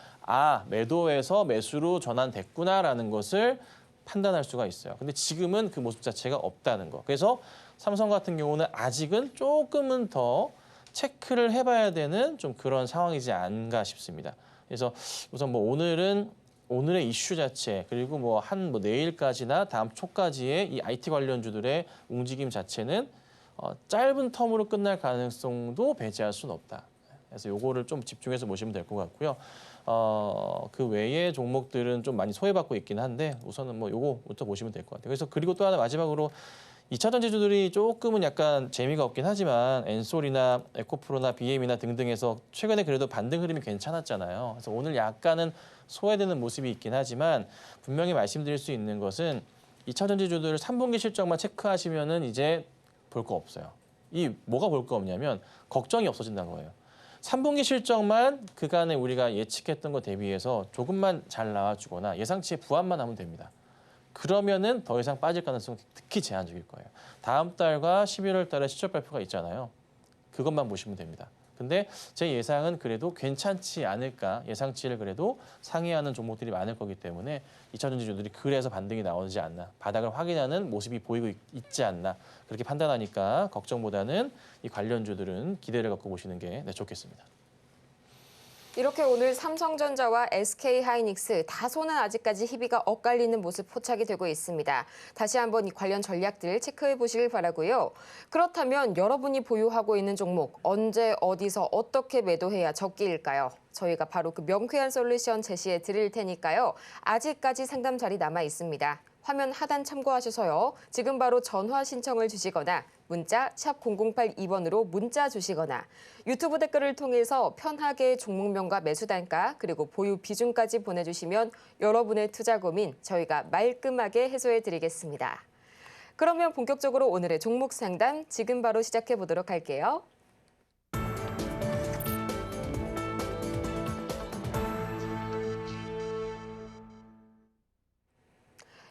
매도에서 매수로 전환됐구나라는 것을 판단할 수가 있어요. 근데 지금은 그 모습 자체가 없다는 거. 그래서 삼성 같은 경우는 아직은 조금은 더 체크를 해봐야 되는 좀 그런 상황이지 않은가 싶습니다. 그래서 우선 뭐 오늘의 이슈 자체 그리고 뭐 내일까지나 다음 초까지의 이 IT 관련주들의 움직임 자체는 짧은 텀으로 끝날 가능성도 배제할 수는 없다. 그래서 요거를 좀 집중해서 보시면 될 것 같고요. 그 외의 종목들은 좀 많이 소외받고 있긴 한데 우선은 뭐 요거부터 보시면 될 것 같아요. 그래서 그리고 또 하나 마지막으로 2차 전지주들이 조금은 약간 재미가 없긴 하지만 엔솔이나 에코프로나 BM이나 등등에서 최근에 그래도 반등 흐름이 괜찮았잖아요. 그래서 오늘 약간은 소외되는 모습이 있긴 하지만 분명히 말씀드릴 수 있는 것은 2차 전지주들 3분기 실적만 체크하시면은 이제 볼 거 없어요. 뭐가 볼 거 없냐면 걱정이 없어진다는 거예요. 3분기 실적만 그간에 우리가 예측했던 것 대비해서 조금만 잘 나와주거나 예상치에 부합만 하면 됩니다. 그러면은 더 이상 빠질 가능성이 특히 제한적일 거예요. 다음 달과 11월 달에 실적 발표가 있잖아요. 그것만 보시면 됩니다. 근데 제 예상은 그래도 괜찮지 않을까, 예상치를 그래도 상회하는 종목들이 많을 거기 때문에 2차 전지주들이 그래서 반등이 나오지 않나, 바닥을 확인하는 모습이 보이고 있지 않나 그렇게 판단하니까 걱정보다는 이 관련주들은 기대를 갖고 보시는 게 좋겠습니다. 이렇게 오늘 삼성전자와 SK하이닉스 다소는 아직까지 희비가 엇갈리는 모습 포착이 되고 있습니다. 다시 한번 이 관련 전략들 체크해 보시길 바라고요. 그렇다면 여러분이 보유하고 있는 종목 언제 어디서 어떻게 매도해야 적기일까요? 저희가 바로 그 명쾌한 솔루션 제시해 드릴 테니까요. 아직까지 상담 자리 남아 있습니다. 화면 하단 참고하셔서요. 지금 바로 전화 신청을 주시거나 문자 샵 0082번으로 문자 주시거나 유튜브 댓글을 통해서 편하게 종목명과 매수 단가 그리고 보유 비중까지 보내주시면 여러분의 투자 고민 저희가 말끔하게 해소해 드리겠습니다. 그러면 본격적으로 오늘의 종목 상담 지금 바로 시작해 보도록 할게요.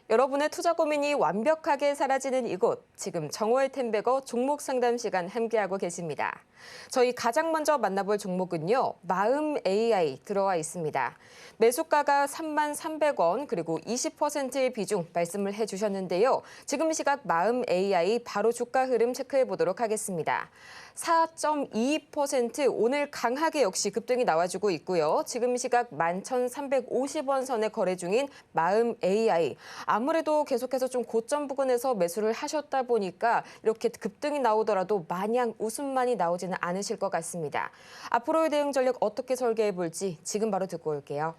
여러분의 투자 고민이 완벽하게 사라지는 이곳, 지금 정호의 템베거 종목 상담 시간 함께하고 계십니다. 저희 가장 먼저 만나볼 종목은요, 마음 AI 들어와 있습니다. 매수가가 33,300원 그리고 20%의 비중 말씀을 해주셨는데요. 지금 시각 마음 AI 바로 주가 흐름 체크해 보도록 하겠습니다. 4.22% 오늘 강하게 역시 급등이 나와주고 있고요. 지금 시각 11,350원 선에 거래 중인 마음 AI. 아무래도 계속해서 좀 고점 부근에서 매수를 하셨다 보니까 이렇게 급등이 나오더라도 마냥 웃음만이 나오지는 않으실 것 같습니다. 앞으로의 대응 전략 어떻게 설계해 볼지 지금 바로 듣고 올게요.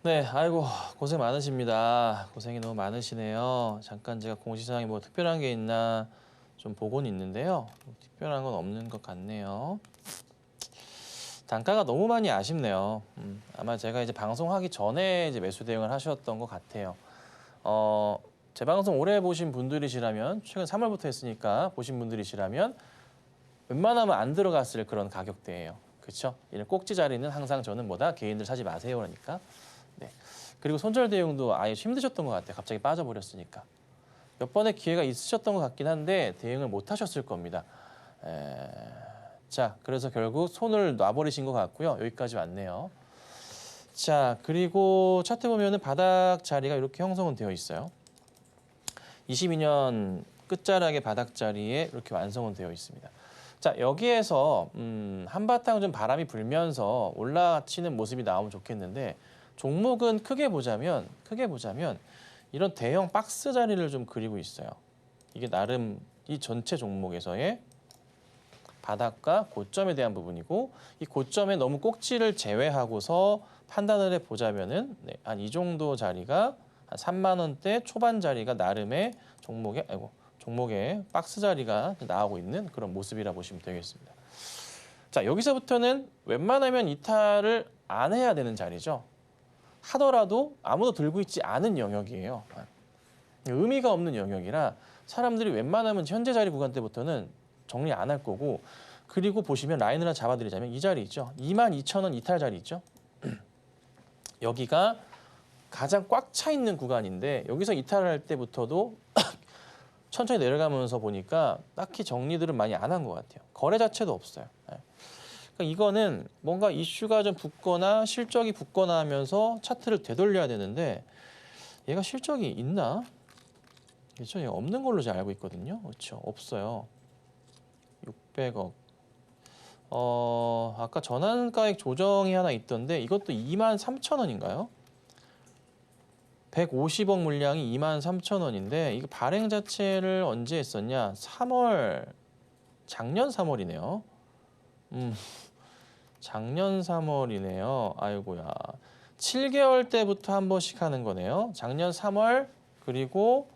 네, 아이고 고생 많으십니다. 고생이 너무 많으시네요. 잠깐 제가 공시사항이 뭐 특별한 게 있나 좀 보고는 있는데요. 특별한 건 없는 것 같네요. 단가가 너무 많이 아쉽네요. 아마 제가 이제 방송하기 전에 이제 매수 대응을 하셨던 것 같아요. 제 방송 오래 보신 분들이시라면 최근 3월부터 했으니까 보신 분들이시라면 웬만하면 안 들어갔을 그런 가격대예요. 그렇죠? 이런 꼭지 자리는 항상 저는 뭐다 개인들 사지 마세요 그러니까. 네. 그리고 손절 대응도 아예 힘드셨던 것 같아요. 갑자기 빠져버렸으니까. 몇 번의 기회가 있으셨던 것 같긴 한데 대응을 못 하셨을 겁니다. 자, 그래서 결국 손을 놔버리신 것 같고요. 여기까지 왔네요. 자, 그리고 차트 보면은 바닥 자리가 이렇게 형성은 되어 있어요. 22년 끝자락의 바닥 자리에 이렇게 완성은 되어 있습니다. 자, 여기에서 한바탕 좀 바람이 불면서 올라치는 모습이 나오면 좋겠는데 종목은 크게 보자면 이런 대형 박스 자리를 좀 그리고 있어요. 이게 나름 이 전체 종목에서의 바닥과 고점에 대한 부분이고 이 고점에 너무 꼭지를 제외하고서 판단을 해보자면은 한 이 정도 자리가 한 3만 원대 초반 자리가 나름의 종목의 박스 자리가 나오고 있는 그런 모습이라 보시면 되겠습니다. 자, 여기서부터는 웬만하면 이탈을 안 해야 되는 자리죠. 하더라도 아무도 들고 있지 않은 영역이에요. 의미가 없는 영역이라 사람들이 웬만하면 현재 자리 구간 때부터는 정리 안 할 거고 그리고 보시면 라인을 하나 잡아드리자면 이 자리 있죠. 22,000원 이탈 자리 있죠. 여기가 가장 꽉 차 있는 구간인데 여기서 이탈할 때부터도 천천히 내려가면서 보니까 딱히 정리들은 많이 안 한 것 같아요. 거래 자체도 없어요. 그러니까 이거는 뭔가 이슈가 좀 붙거나 실적이 붙거나 하면서 차트를 되돌려야 되는데 얘가 실적이 있나? 그렇죠? 얘가 없는 걸로 제가 알고 있거든요. 그렇죠? 없어요. 600억. 아까 전환가액 조정이 하나 있던데 이것도 23,000원인가요? 150억 물량이 23,000원인데 이거 발행 자체를 언제 했었냐? 작년 3월이네요. 작년 3월이네요. 아이고야. 7개월 때부터 한 번씩 하는 거네요. 작년 3월 그리고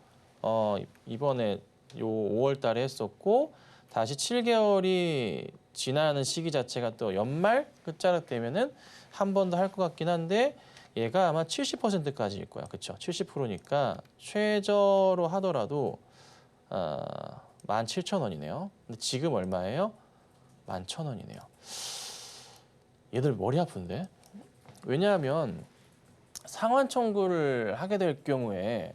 이번에 요 5월 달에 했었고 다시 7개월이 지나는 시기 자체가 또 연말 끝자락 되면은 한 번 더 할 것 같긴 한데 얘가 아마 70%까지일 거야. 그렇죠? 70%니까 최저로 하더라도 17,000원이네요. 근데 지금 얼마예요? 11,000원이네요. 얘들 머리 아픈데? 왜냐하면 상환 청구를 하게 될 경우에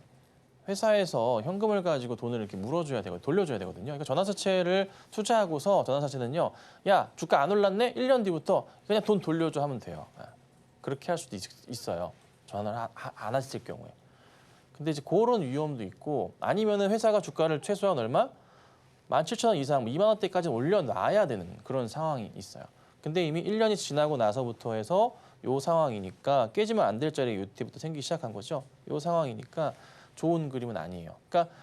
회사에서 현금을 가지고 돈을 이렇게 물어줘야 되고 돌려줘야 되거든요. 그러니까 전환사채를 투자하고서 전환사채는요. 야, 주가 안 올랐네? 1년 뒤부터 그냥 돈 돌려줘 하면 돼요. 그렇게 할 수도 있어요. 전환을 안 하실 경우에. 근데 이제 그런 위험도 있고 아니면은 회사가 주가를 최소한 얼마? 17,000원 이상 2만 원대까지 올려놔야 되는 그런 상황이 있어요. 근데 이미 1년이 지나고 나서부터 해서 요 상황이니까 깨지면 안 될 자리가 이때부터 생기기 시작한 거죠. 요 상황이니까 좋은 그림은 아니에요. 그러니까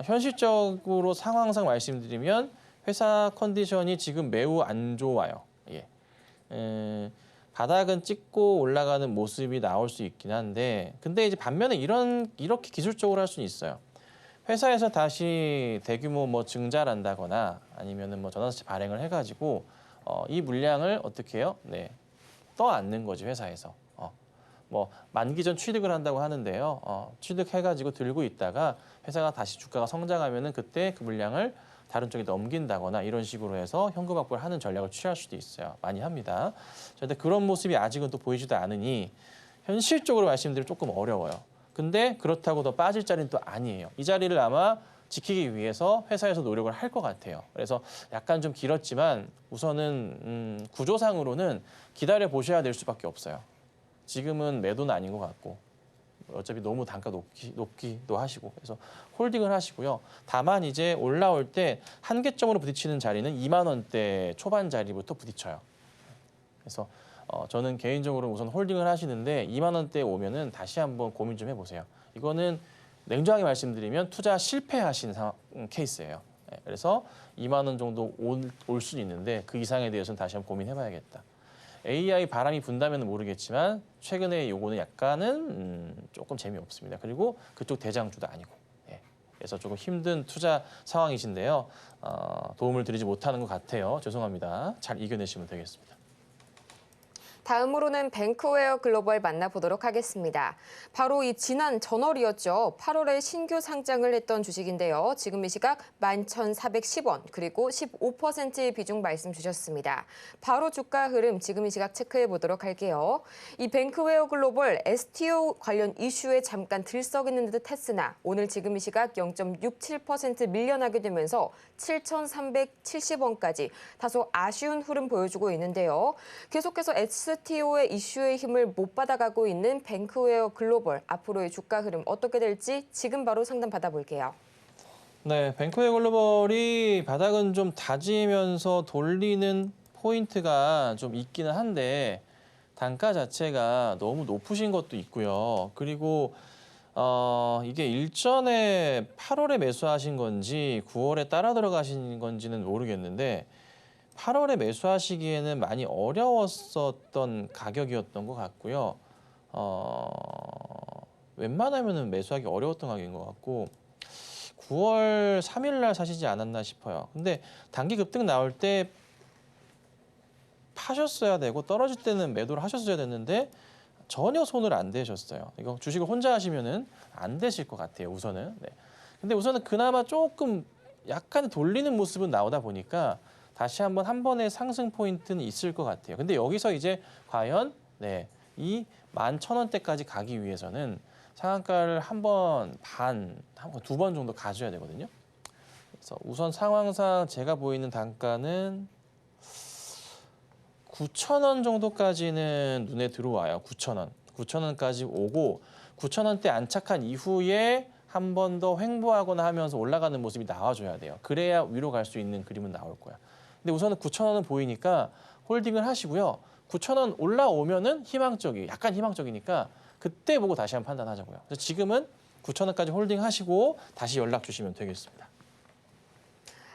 현실적으로 상황상 말씀드리면 회사 컨디션이 지금 매우 안 좋아요. 예. 바닥은 찍고 올라가는 모습이 나올 수 있긴 한데 근데 이제 반면에 이렇게 기술적으로 할 수는 있어요. 회사에서 다시 대규모 뭐 증자를 한다거나 아니면은 뭐 전환사채 발행을 해가지고 이 물량을 어떻게 해요? 네, 떠안는 거지 회사에서. 뭐 만기 전 취득을 한다고 하는데요. 취득해가지고 들고 있다가 회사가 다시 주가가 성장하면은 그때 그 물량을 다른 쪽에 넘긴다거나 이런 식으로 해서 현금 확보를 하는 전략을 취할 수도 있어요. 많이 합니다. 그런데 그런 모습이 아직은 또 보이지도 않으니 현실적으로 말씀드리면 조금 어려워요. 근데 그렇다고 더 빠질 자리는 또 아니에요. 이 자리를 아마 지키기 위해서 회사에서 노력을 할 것 같아요. 그래서 약간 좀 길었지만 우선은 구조상으로는 기다려 보셔야 될 수밖에 없어요. 지금은 매도는 아닌 것 같고 어차피 너무 단가 높기도 하시고 그래서 홀딩을 하시고요. 다만 이제 올라올 때 한계점으로 부딪히는 자리는 2만 원대 초반 자리부터 부딪혀요. 그래서 저는 개인적으로 우선 홀딩을 하시는데 2만 원대에 오면은 다시 한번 고민 좀 해보세요. 이거는 냉정하게 말씀드리면 투자 실패하신 케이스예요. 그래서 2만 원 정도 올 수는 있는데 그 이상에 대해서는 다시 한번 고민해봐야겠다. AI 바람이 분다면 모르겠지만 최근에 요거는 약간은 조금 재미없습니다. 그리고 그쪽 대장주도 아니고. 예. 그래서 조금 힘든 투자 상황이신데요. 도움을 드리지 못하는 것 같아요. 죄송합니다. 잘 이겨내시면 되겠습니다. 다음으로는 뱅크웨어 글로벌 만나보도록 하겠습니다. 바로 이 지난 전월이었죠. 8월에 신규 상장을 했던 주식인데요. 지금 이 시각 11,410원 그리고 15%의 비중 말씀 주셨습니다. 바로 주가 흐름 지금 이 시각 체크해 보도록 할게요. 이 뱅크웨어 글로벌 STO 관련 이슈에 잠깐 들썩이는 듯 했으나 오늘 지금 이 시각 0.67% 밀려나게 되면서 7,370원까지 다소 아쉬운 흐름 보여주고 있는데요. 계속해서 STO의 이슈의 힘을 못 받아가고 있는 뱅크웨어 글로벌 앞으로의 주가 흐름 어떻게 될지 지금 바로 상담 받아볼게요. 네, 뱅크웨어 글로벌이 바닥은 좀 다지면서 돌리는 포인트가 좀 있기는 한데 단가 자체가 너무 높으신 것도 있고요. 그리고 이게 일전에 8월에 매수하신 건지 9월에 따라 들어가신 건지는 모르겠는데 8월에 매수하시기에는 많이 어려웠었던 가격이었던 것 같고요. 웬만하면은 매수하기 어려웠던 가격인 것 같고 9월 3일 날 사시지 않았나 싶어요. 근데 단기 급등 나올 때 파셨어야 되고 떨어질 때는 매도를 하셨어야 됐는데 전혀 손을 안 대셨어요. 이거 주식을 혼자 하시면은 안 되실 것 같아요. 우선은. 네. 근데 우선은 그나마 조금 약간 돌리는 모습은 나오다 보니까 다시 한 번의 상승 포인트는 있을 것 같아요. 근데 여기서 이제 과연 이 11,000원대까지 가기 위해서는 상한가를 한 번 반, 두 번 정도 가져야 되거든요. 그래서 우선 상황상 제가 보이는 단가는 9,000원 정도까지는 눈에 들어와요. 9,000원. 9,000원까지 오고 9,000원대 안착한 이후에 한 번 더 횡보하거나 하면서 올라가는 모습이 나와줘야 돼요. 그래야 위로 갈 수 있는 그림은 나올 거야. 근데 우선은 9,000원은 보이니까 홀딩을 하시고요. 9,000원 올라오면은 약간 희망적이니까 그때 보고 다시 한번 판단하자고요. 그래서 지금은 9,000원까지 홀딩하시고 다시 연락 주시면 되겠습니다.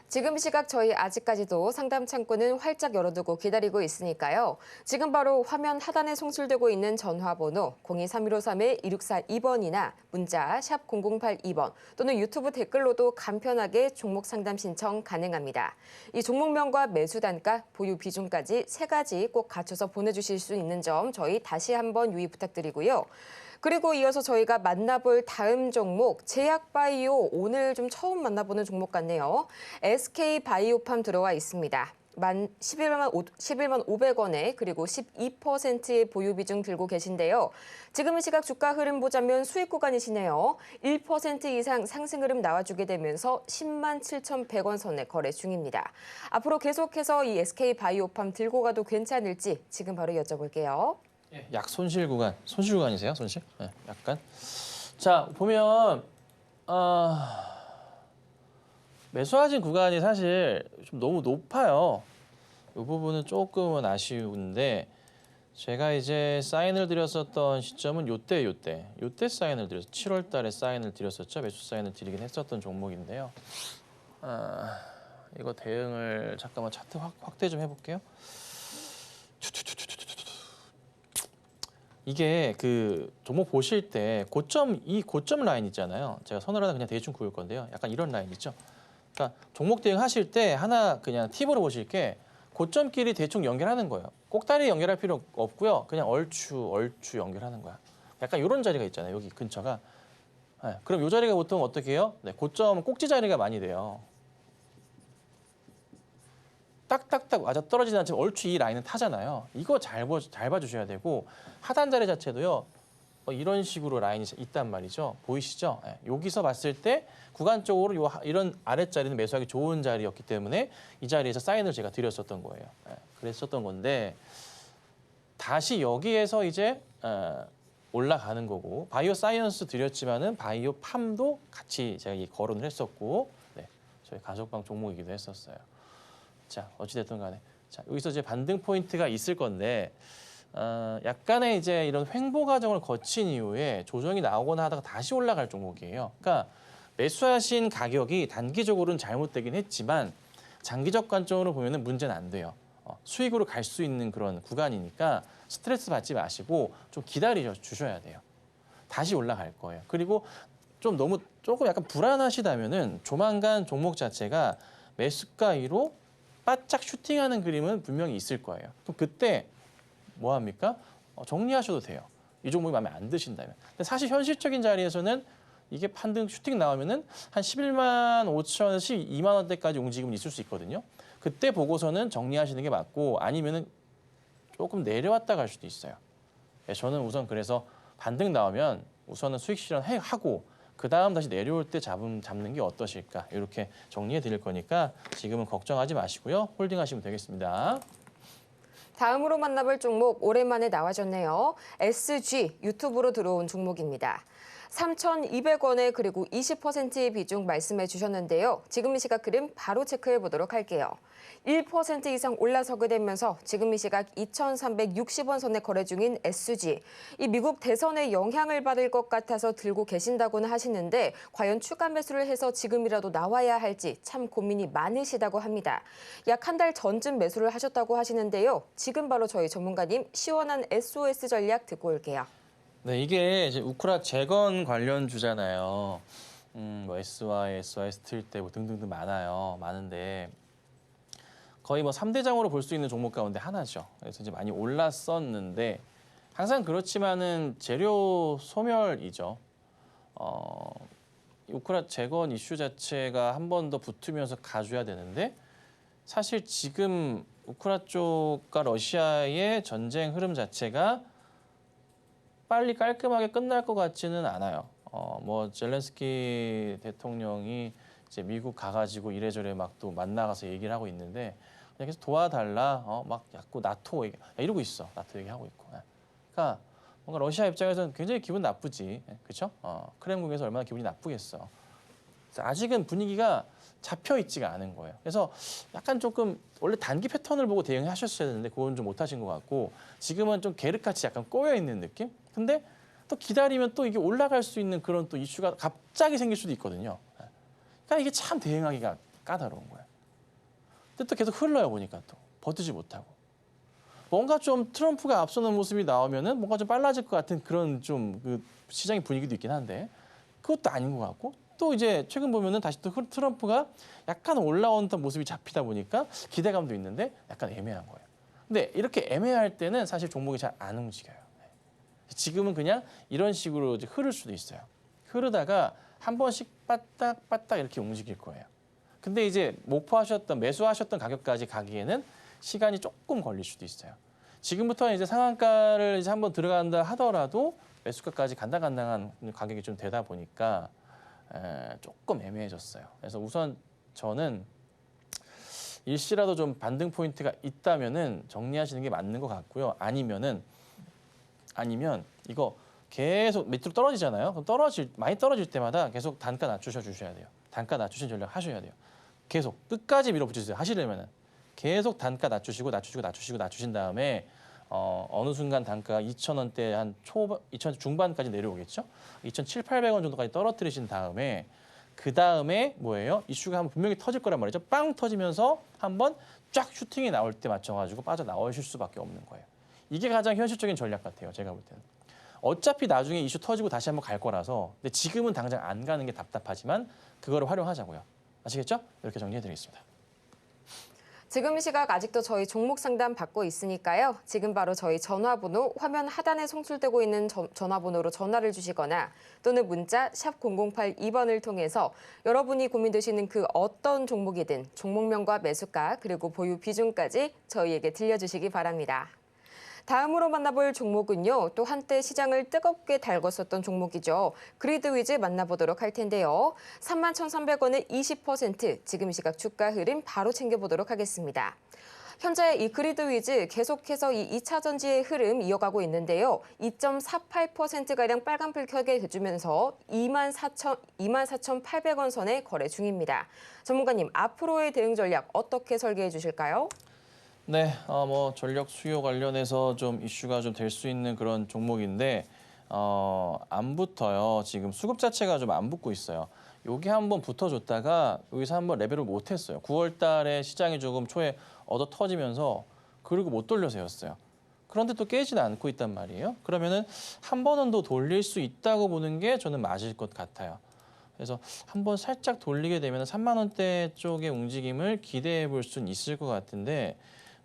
지금 시각 저희 아직까지도 상담 창구는 활짝 열어두고 기다리고 있으니까요. 지금 바로 화면 하단에 송출되고 있는 전화번호 023153-1642번이나 문자 샵 0082번 또는 유튜브 댓글로도 간편하게 종목 상담 신청 가능합니다. 이 종목명과 매수 단가, 보유 비중까지 세 가지 꼭 갖춰서 보내주실 수 있는 점 저희 다시 한번 유의 부탁드리고요. 그리고 이어서 저희가 만나볼 다음 종목 제약바이오 오늘 좀 처음 만나보는 종목 같네요. SK바이오팜 들어와 있습니다. 11만 500원에 그리고 12%의 보유 비중 들고 계신데요. 지금 시각 주가 흐름 보자면 수익 구간이시네요. 1% 이상 상승 흐름 나와주게 되면서 10만 7,100원 선에 거래 중입니다. 앞으로 계속해서 이 SK바이오팜 들고 가도 괜찮을지 지금 바로 여쭤볼게요. 약 손실 구간이세요? 손실? 네, 약간. 자, 보면 매수하신 구간이 사실 좀 너무 높아요. 이 부분은 조금은 아쉬운데 제가 이제 사인을 드렸었던 시점은 요때 사인을 드렸어요. 7월 달에 사인을 드렸었죠. 매수 사인을 드리긴 했었던 종목인데요. 이거 대응을 잠깐만 차트 확대 좀 해볼게요. 이게 그 종목 보실 때 고점 라인 있잖아요. 제가 선을 하나 그냥 대충 그을 건데요. 약간 이런 라인 있죠. 그러니까 종목 대응 하실 때 하나 그냥 팁으로 보실 게 고점끼리 대충 연결하는 거예요. 꼭다리 연결할 필요 없고요. 그냥 얼추 연결하는 거야. 약간 이런 자리가 있잖아요. 여기 근처가. 네, 그럼 이 자리가 보통 어떻게 해요? 네, 고점 꼭지 자리가 많이 돼요. 딱딱딱 맞아 떨어지지 않지만 얼추 이 라인은 타잖아요. 이거 잘 봐주셔야 되고 하단 자리 자체도요. 이런 식으로 라인이 있단 말이죠. 보이시죠? 네, 여기서 봤을 때 구간적으로 이런 아랫자리는 매수하기 좋은 자리였기 때문에 이 자리에서 사인을 제가 드렸었던 거예요. 네, 그랬었던 건데 다시 여기에서 이제 올라가는 거고 바이오 사이언스 드렸지만은 바이오 팜도 같이 제가 거론을 했었고 네, 저희 가족방 종목이기도 했었어요. 자, 어찌됐든 간에. 자, 여기서 이제 반등 포인트가 있을 건데, 약간의 이제 이런 횡보 과정을 거친 이후에 조정이 나오거나 하다가 다시 올라갈 종목이에요. 그러니까 매수하신 가격이 단기적으로는 잘못되긴 했지만 장기적 관점으로 보면은 문제는 안 돼요. 수익으로 갈 수 있는 그런 구간이니까 스트레스 받지 마시고 좀 기다려 주셔야 돼요. 다시 올라갈 거예요. 그리고 좀 너무 조금 약간 불안하시다면은 조만간 종목 자체가 매수가 위로 바짝 슈팅하는 그림은 분명히 있을 거예요. 그럼 그때 뭐 합니까? 정리하셔도 돼요. 이 종목이 마음에 안 드신다면. 근데 사실 현실적인 자리에서는 이게 판등 슈팅 나오면은 한 11만 5천에서 12만 원대까지 움직임은 있을 수 있거든요. 그때 보고서는 정리하시는 게 맞고 아니면은 조금 내려왔다 갈 수도 있어요. 저는 우선 그래서 반등 나오면 우선은 수익 실현하고 그 다음 다시 내려올 때 잡는 게 어떠실까 이렇게 정리해 드릴 거니까 지금은 걱정하지 마시고요. 홀딩하시면 되겠습니다. 다음으로 만나볼 종목 오랜만에 나와줬네요. SG 유튜브로 들어온 종목입니다. 3,200원에 그리고 20%의 비중 말씀해 주셨는데요. 지금 이 시각 그림 바로 체크해 보도록 할게요. 1% 이상 올라서게 되면서 지금 이 시각 2,360원 선에 거래 중인 SG. 이 미국 대선에 영향을 받을 것 같아서 들고 계신다고는 하시는데 과연 추가 매수를 해서 지금이라도 나와야 할지 참 고민이 많으시다고 합니다. 약 한 달 전쯤 매수를 하셨다고 하시는데요. 지금 바로 저희 전문가님 시원한 SOS 전략 듣고 올게요. 네, 이게 이제 우크라 재건 관련 주잖아요. 뭐 SY, 스틸때 뭐 등등등 많은데 거의 뭐 3대장으로 볼 수 있는 종목 가운데 하나죠. 그래서 이제 많이 올랐었는데 항상 그렇지만은 재료 소멸이죠. 우크라 재건 이슈 자체가 한 번 더 붙으면서 가줘야 되는데 사실 지금 우크라 쪽과 러시아의 전쟁 흐름 자체가 빨리 깔끔하게 끝날 것 같지는 않아요. 뭐 젤렌스키 대통령이 이제 미국 가가지고 이래저래 막 또 만나가서 얘기를 하고 있는데 그냥 계속 도와달라, 막 자꾸 나토 이러고 있어. 나토 얘기하고 있고. 그러니까 뭔가 러시아 입장에서는 굉장히 기분 나쁘지, 그렇죠? 크렘군에서 얼마나 기분이 나쁘겠어. 그래서 아직은 분위기가 잡혀 있지가 않은 거예요. 그래서 약간 조금 원래 단기 패턴을 보고 대응하셨어야 되는데 그건 좀 못하신 것 같고 지금은 좀 계륵같이 약간 꼬여 있는 느낌? 근데 또 기다리면 또 이게 올라갈 수 있는 그런 또 이슈가 갑자기 생길 수도 있거든요. 그러니까 이게 참 대응하기가 까다로운 거예요. 근데 또 계속 흘러요 보니까 또 버티지 못하고 뭔가 좀 트럼프가 앞서는 모습이 나오면은 뭔가 좀 빨라질 것 같은 그런 좀 그 시장의 분위기도 있긴 한데 그것도 아닌 것 같고 또 이제 최근 보면은 다시 또 트럼프가 약간 올라오는 모습이 잡히다 보니까 기대감도 있는데 약간 애매한 거예요. 근데 이렇게 애매할 때는 사실 종목이 잘 안 움직여요. 지금은 그냥 이런 식으로 이제 흐를 수도 있어요. 흐르다가 한 번씩 빠딱 이렇게 움직일 거예요. 근데 이제 매수하셨던 가격까지 가기에는 시간이 조금 걸릴 수도 있어요. 지금부터 이제 상한가를 이제 한번 들어간다 하더라도 매수가까지 간당간당한 가격이 좀 되다 보니까 조금 애매해졌어요. 그래서 우선 저는 일시라도 좀 반등 포인트가 있다면은 정리하시는 게 맞는 것 같고요. 아니면 이거 계속 밑으로 떨어지잖아요. 그럼 많이 떨어질 때마다 계속 단가 낮추셔야 돼요. 단가 낮추신 전략 하셔야 돼요. 계속 끝까지 밀어붙이세요. 하시려면은 계속 단가 낮추신 다음에 어느 순간 단가가 2,000원대 한 2,000원 중반까지 내려오겠죠. 2,700~800원 정도까지 떨어뜨리신 다음에 그 다음에 뭐예요? 이슈가 한번 분명히 터질 거란 말이죠. 빵 터지면서 한번 쫙 슈팅이 나올 때 맞춰가지고 빠져나오실 수밖에 없는 거예요. 이게 가장 현실적인 전략 같아요. 제가 볼 때는. 어차피 나중에 이슈 터지고 다시 한번 갈 거라서 근데 지금은 당장 안 가는 게 답답하지만 그거를 활용하자고요. 아시겠죠? 이렇게 정리해드리겠습니다. 지금 이 시각 아직도 저희 종목 상담 받고 있으니까요. 지금 바로 저희 전화번호 화면 하단에 송출되고 있는 전화번호로 전화를 주시거나 또는 문자 샵 0082번을 통해서 여러분이 고민되시는 그 어떤 종목이든 종목명과 매수가 그리고 보유 비중까지 저희에게 들려주시기 바랍니다. 다음으로 만나볼 종목은요. 또 한때 시장을 뜨겁게 달궜었던 종목이죠. 그리드위즈 만나보도록 할 텐데요. 31,300원에 20% 지금 시각 주가 흐름 바로 챙겨보도록 하겠습니다. 현재 이 그리드위즈 계속해서 이 2차 전지의 흐름 이어가고 있는데요. 2.48%가량 빨간불 켜게 해주면서 24,800원 선에 거래 중입니다. 전문가님, 앞으로의 대응 전략 어떻게 설계해 주실까요? 네, 뭐 전력 수요 관련해서 좀 이슈가 좀 될 수 있는 그런 종목인데 안 붙어요. 지금 수급 자체가 좀 안 붙고 있어요. 여기 한번 붙어줬다가 여기서 한번 레벨을 못했어요. 9월 달에 시장이 조금 초에 얻어 터지면서 그리고 못 돌려 세웠어요. 그런데 또 깨지는 않고 있단 말이에요. 그러면은 한 번은 더 돌릴 수 있다고 보는 게 저는 맞을 것 같아요. 그래서 한번 살짝 돌리게 되면 3만 원대 쪽의 움직임을 기대해 볼 수는 있을 것 같은데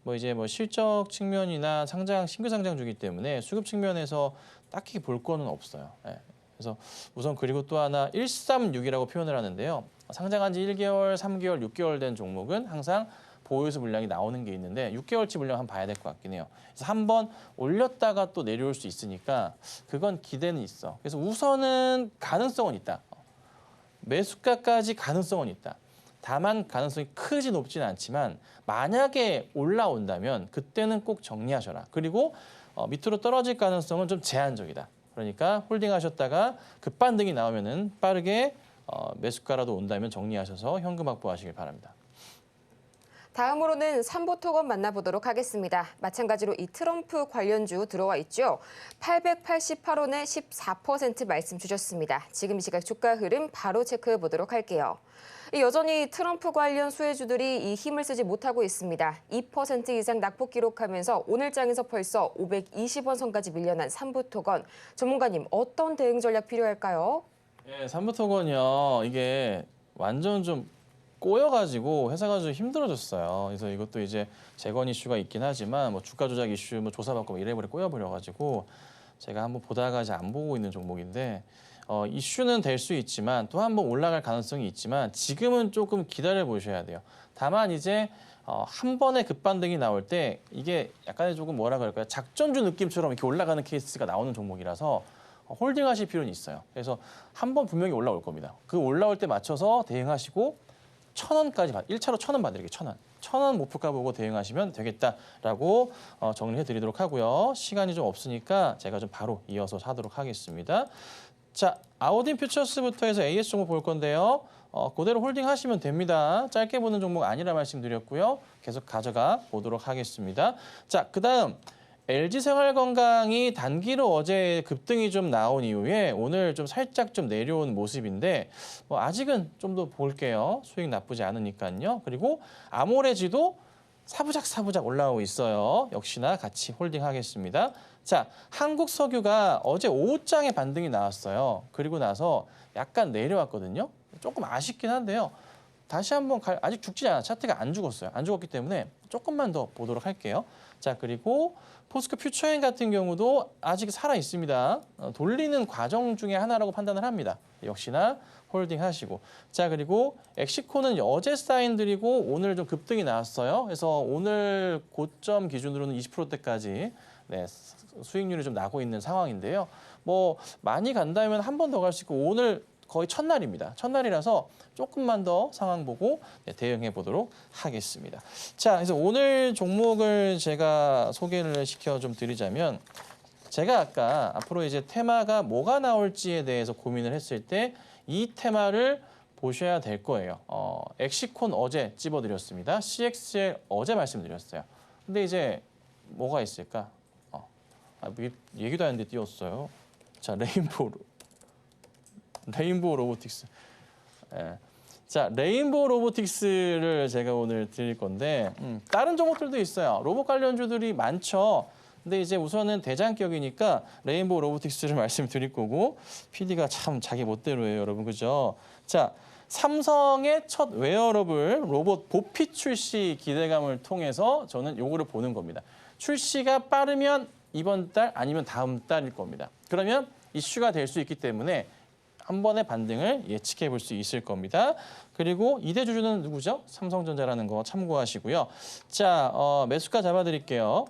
뭐 이제 뭐 실적 측면이나 신규 상장 주기 때문에 수급 측면에서 딱히 볼 거는 없어요. 예. 그래서 우선 그리고 또 하나 136이라고 표현을 하는데요. 상장한 지 1개월, 3개월, 6개월 된 종목은 항상 보유수 물량이 나오는 게 있는데 6개월치 물량 한번 봐야 될 것 같긴 해요. 그래서 한번 올렸다가 또 내려올 수 있으니까 그건 기대는 있어. 그래서 우선은 가능성은 있다. 매수가까지 가능성은 있다. 다만 가능성이 크지 높지는 않지만 만약에 올라온다면 그때는 꼭 정리하셔라. 그리고 밑으로 떨어질 가능성은 좀 제한적이다. 그러니까 홀딩하셨다가 급반등이 나오면은 빠르게 매수가라도 온다면 정리하셔서 현금 확보하시길 바랍니다. 다음으로는 삼보토건 만나보도록 하겠습니다. 마찬가지로 이 트럼프 관련주 들어와 있죠. 888원에 14% 말씀 주셨습니다. 지금 이 시각 주가 흐름 바로 체크해 보도록 할게요. 여전히 트럼프 관련 수혜주들이 이 힘을 쓰지 못하고 있습니다. 2% 이상 낙폭 기록하면서 오늘 장에서 벌써 520원 선까지 밀려난 삼부토건. 전문가님, 어떤 대응 전략 필요할까요? 예, 삼부토건이요. 이게 완전 좀 꼬여가지고 회사가 좀 힘들어졌어요. 그래서 이것도 이제 재건 이슈가 있긴 하지만 뭐 주가 조작 이슈 뭐 조사받고 이래버려 꼬여버려가지고 제가 한번 보다가 이제 안 보고 있는 종목인데 이슈는 될 수 있지만 또 한 번 올라갈 가능성이 있지만 지금은 조금 기다려 보셔야 돼요. 다만 이제 한 번에 급반등이 나올 때 이게 약간의 조금 뭐라 그럴까요? 작전주 느낌처럼 이렇게 올라가는 케이스가 나오는 종목이라서 홀딩하실 필요는 있어요. 그래서 한 번 분명히 올라올 겁니다. 그 올라올 때 맞춰서 대응하시고 1,000원까지 1차로 1,000원 받을게요. 1,000원. 1,000원 목표가 보고 대응하시면 되겠다라고 정리해 드리도록 하고요. 시간이 좀 없으니까 제가 좀 바로 이어서 하도록 하겠습니다. 자, 아우딘 퓨처스부터 해서 AS 종목 볼 건데요. 그대로 홀딩 하시면 됩니다. 짧게 보는 종목 아니라 말씀드렸고요. 계속 가져가 보도록 하겠습니다. 자, 그다음 LG생활건강이 단기로 어제 급등이 좀 나온 이후에 오늘 좀 살짝 좀 내려온 모습인데 뭐 아직은 좀 더 볼게요. 수익 나쁘지 않으니까요. 그리고 아모레지도 사부작 올라오고 있어요. 역시나 같이 홀딩하겠습니다. 자, 한국석유가 어제 오후장에 반등이 나왔어요. 그리고 나서 약간 내려왔거든요. 조금 아쉽긴 한데요. 다시 한번 아직 죽지 않아. 차트가 안 죽었어요. 안 죽었기 때문에 조금만 더 보도록 할게요. 자, 그리고 포스코 퓨처엔 같은 경우도 아직 살아 있습니다. 돌리는 과정 중에 하나라고 판단을 합니다. 역시나 홀딩 하시고. 자, 그리고 엑시코는 어제 사인드리고 오늘 좀 급등이 나왔어요. 그래서 오늘 고점 기준으로는 20%대까지 수익률이 좀 나고 있는 상황인데요. 뭐 많이 간다면 한 번 더 갈 수 있고 오늘 거의 첫날입니다. 첫날이라서 조금만 더 상황 보고 대응해 보도록 하겠습니다. 자, 그래서 오늘 종목을 제가 소개를 시켜 좀 드리자면 제가 아까 앞으로 이제 테마가 뭐가 나올지에 대해서 고민을 했을 때 이 테마를 보셔야 될 거예요. 엑시콘 어제 찝어드렸습니다. CXL 어제 말씀드렸어요. 근데 이제 뭐가 있을까? 얘기도 안 했는데 띄웠어요. 자, 레인보우 로보틱스. 예. 자, 레인보우 로보틱스를 제가 오늘 드릴 건데 다른 종목들도 있어요. 로봇 관련주들이 많죠. 근데 이제 우선은 대장격이니까 레인보우 로보틱스를 말씀드릴 거고 PD가 참 자기 멋대로예요, 여러분. 그죠? 자, 삼성의 첫 웨어러블 로봇 보피 출시 기대감을 통해서 저는 요거를 보는 겁니다. 출시가 빠르면 이번 달 아니면 다음 달일 겁니다. 그러면 이슈가 될 수 있기 때문에 한 번의 반등을 예측해 볼 수 있을 겁니다. 그리고 2대 주주는 누구죠? 삼성전자라는 거 참고하시고요. 자, 매수가 잡아드릴게요.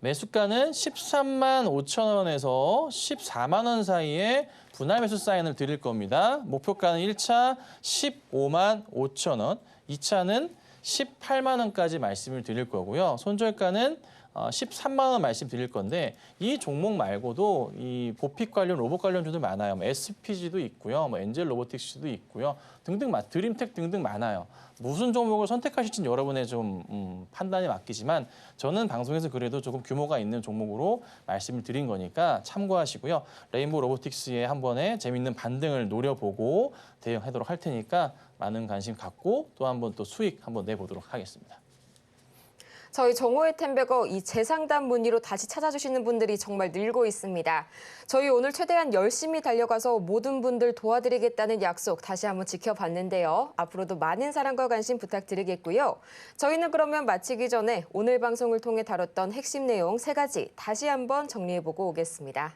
매수가는 13만 5천 원에서 14만 원 사이에 분할 매수 사인을 드릴 겁니다. 목표가는 1차 15만 5천 원, 2차는 18만 원까지 말씀을 드릴 거고요. 손절가는 13만 원 말씀드릴 건데 이 종목 말고도 이 보픽 관련 로봇 관련주도 많아요. 뭐 SPG도 있고요, 뭐 엔젤 로보틱스도 있고요, 등등 드림텍 등등 많아요. 무슨 종목을 선택하실지는 여러분의 좀 판단에 맡기지만 저는 방송에서 그래도 조금 규모가 있는 종목으로 말씀을 드린 거니까 참고하시고요. 레인보우 로보틱스에 한 번에 재밌는 반등을 노려보고 대응하도록 할 테니까 많은 관심 갖고 또 한 번 또 수익 한번 내보도록 하겠습니다. 저희 정오의 템베거 이 재상담 문의로 다시 찾아주시는 분들이 정말 늘고 있습니다. 저희 오늘 최대한 열심히 달려가서 모든 분들 도와드리겠다는 약속 다시 한번 지켜봤는데요. 앞으로도 많은 사랑과 관심 부탁드리겠고요. 저희는 그러면 마치기 전에 오늘 방송을 통해 다뤘던 핵심 내용 3가지 다시 한번 정리해보고 오겠습니다.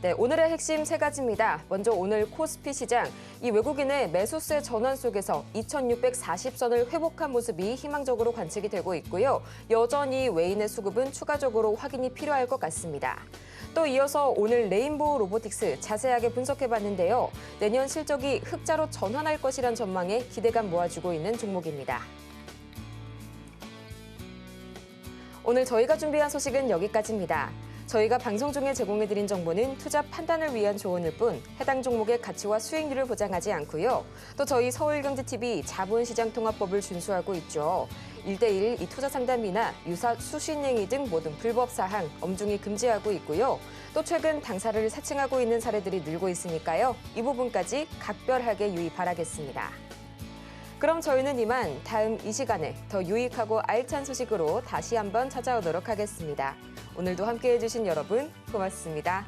네, 오늘의 핵심 3가지입니다. 먼저 오늘 코스피 시장, 이 외국인의 매수세 전환 속에서 2,640선을 회복한 모습이 희망적으로 관측이 되고 있고요. 여전히 외인의 수급은 추가적으로 확인이 필요할 것 같습니다. 또 이어서 오늘 레인보우 로보틱스 자세하게 분석해봤는데요. 내년 실적이 흑자로 전환할 것이란 전망에 기대감 모아주고 있는 종목입니다. 오늘 저희가 준비한 소식은 여기까지입니다. 저희가 방송 중에 제공해드린 정보는 투자 판단을 위한 조언일 뿐 해당 종목의 가치와 수익률을 보장하지 않고요. 또 저희 서울경제TV 자본시장통합법을 준수하고 있죠. 1:1 이 투자 상담이나 유사 수신행위 등 모든 불법 사항 엄중히 금지하고 있고요. 또 최근 당사를 사칭하고 있는 사례들이 늘고 있으니까요. 이 부분까지 각별하게 유의 바라겠습니다. 그럼 저희는 이만 다음 이 시간에 더 유익하고 알찬 소식으로 다시 한번 찾아오도록 하겠습니다. 오늘도 함께해 주신 여러분 고맙습니다.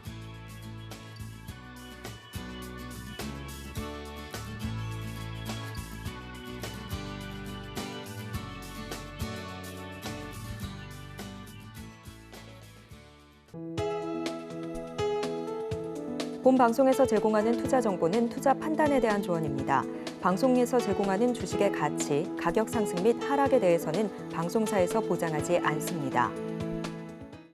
본 방송에서 제공하는 투자 정보는 투자 판단에 대한 조언입니다. 방송에서 제공하는 주식의 가치, 가격 상승 및 하락에 대해서는 방송사에서 보장하지 않습니다.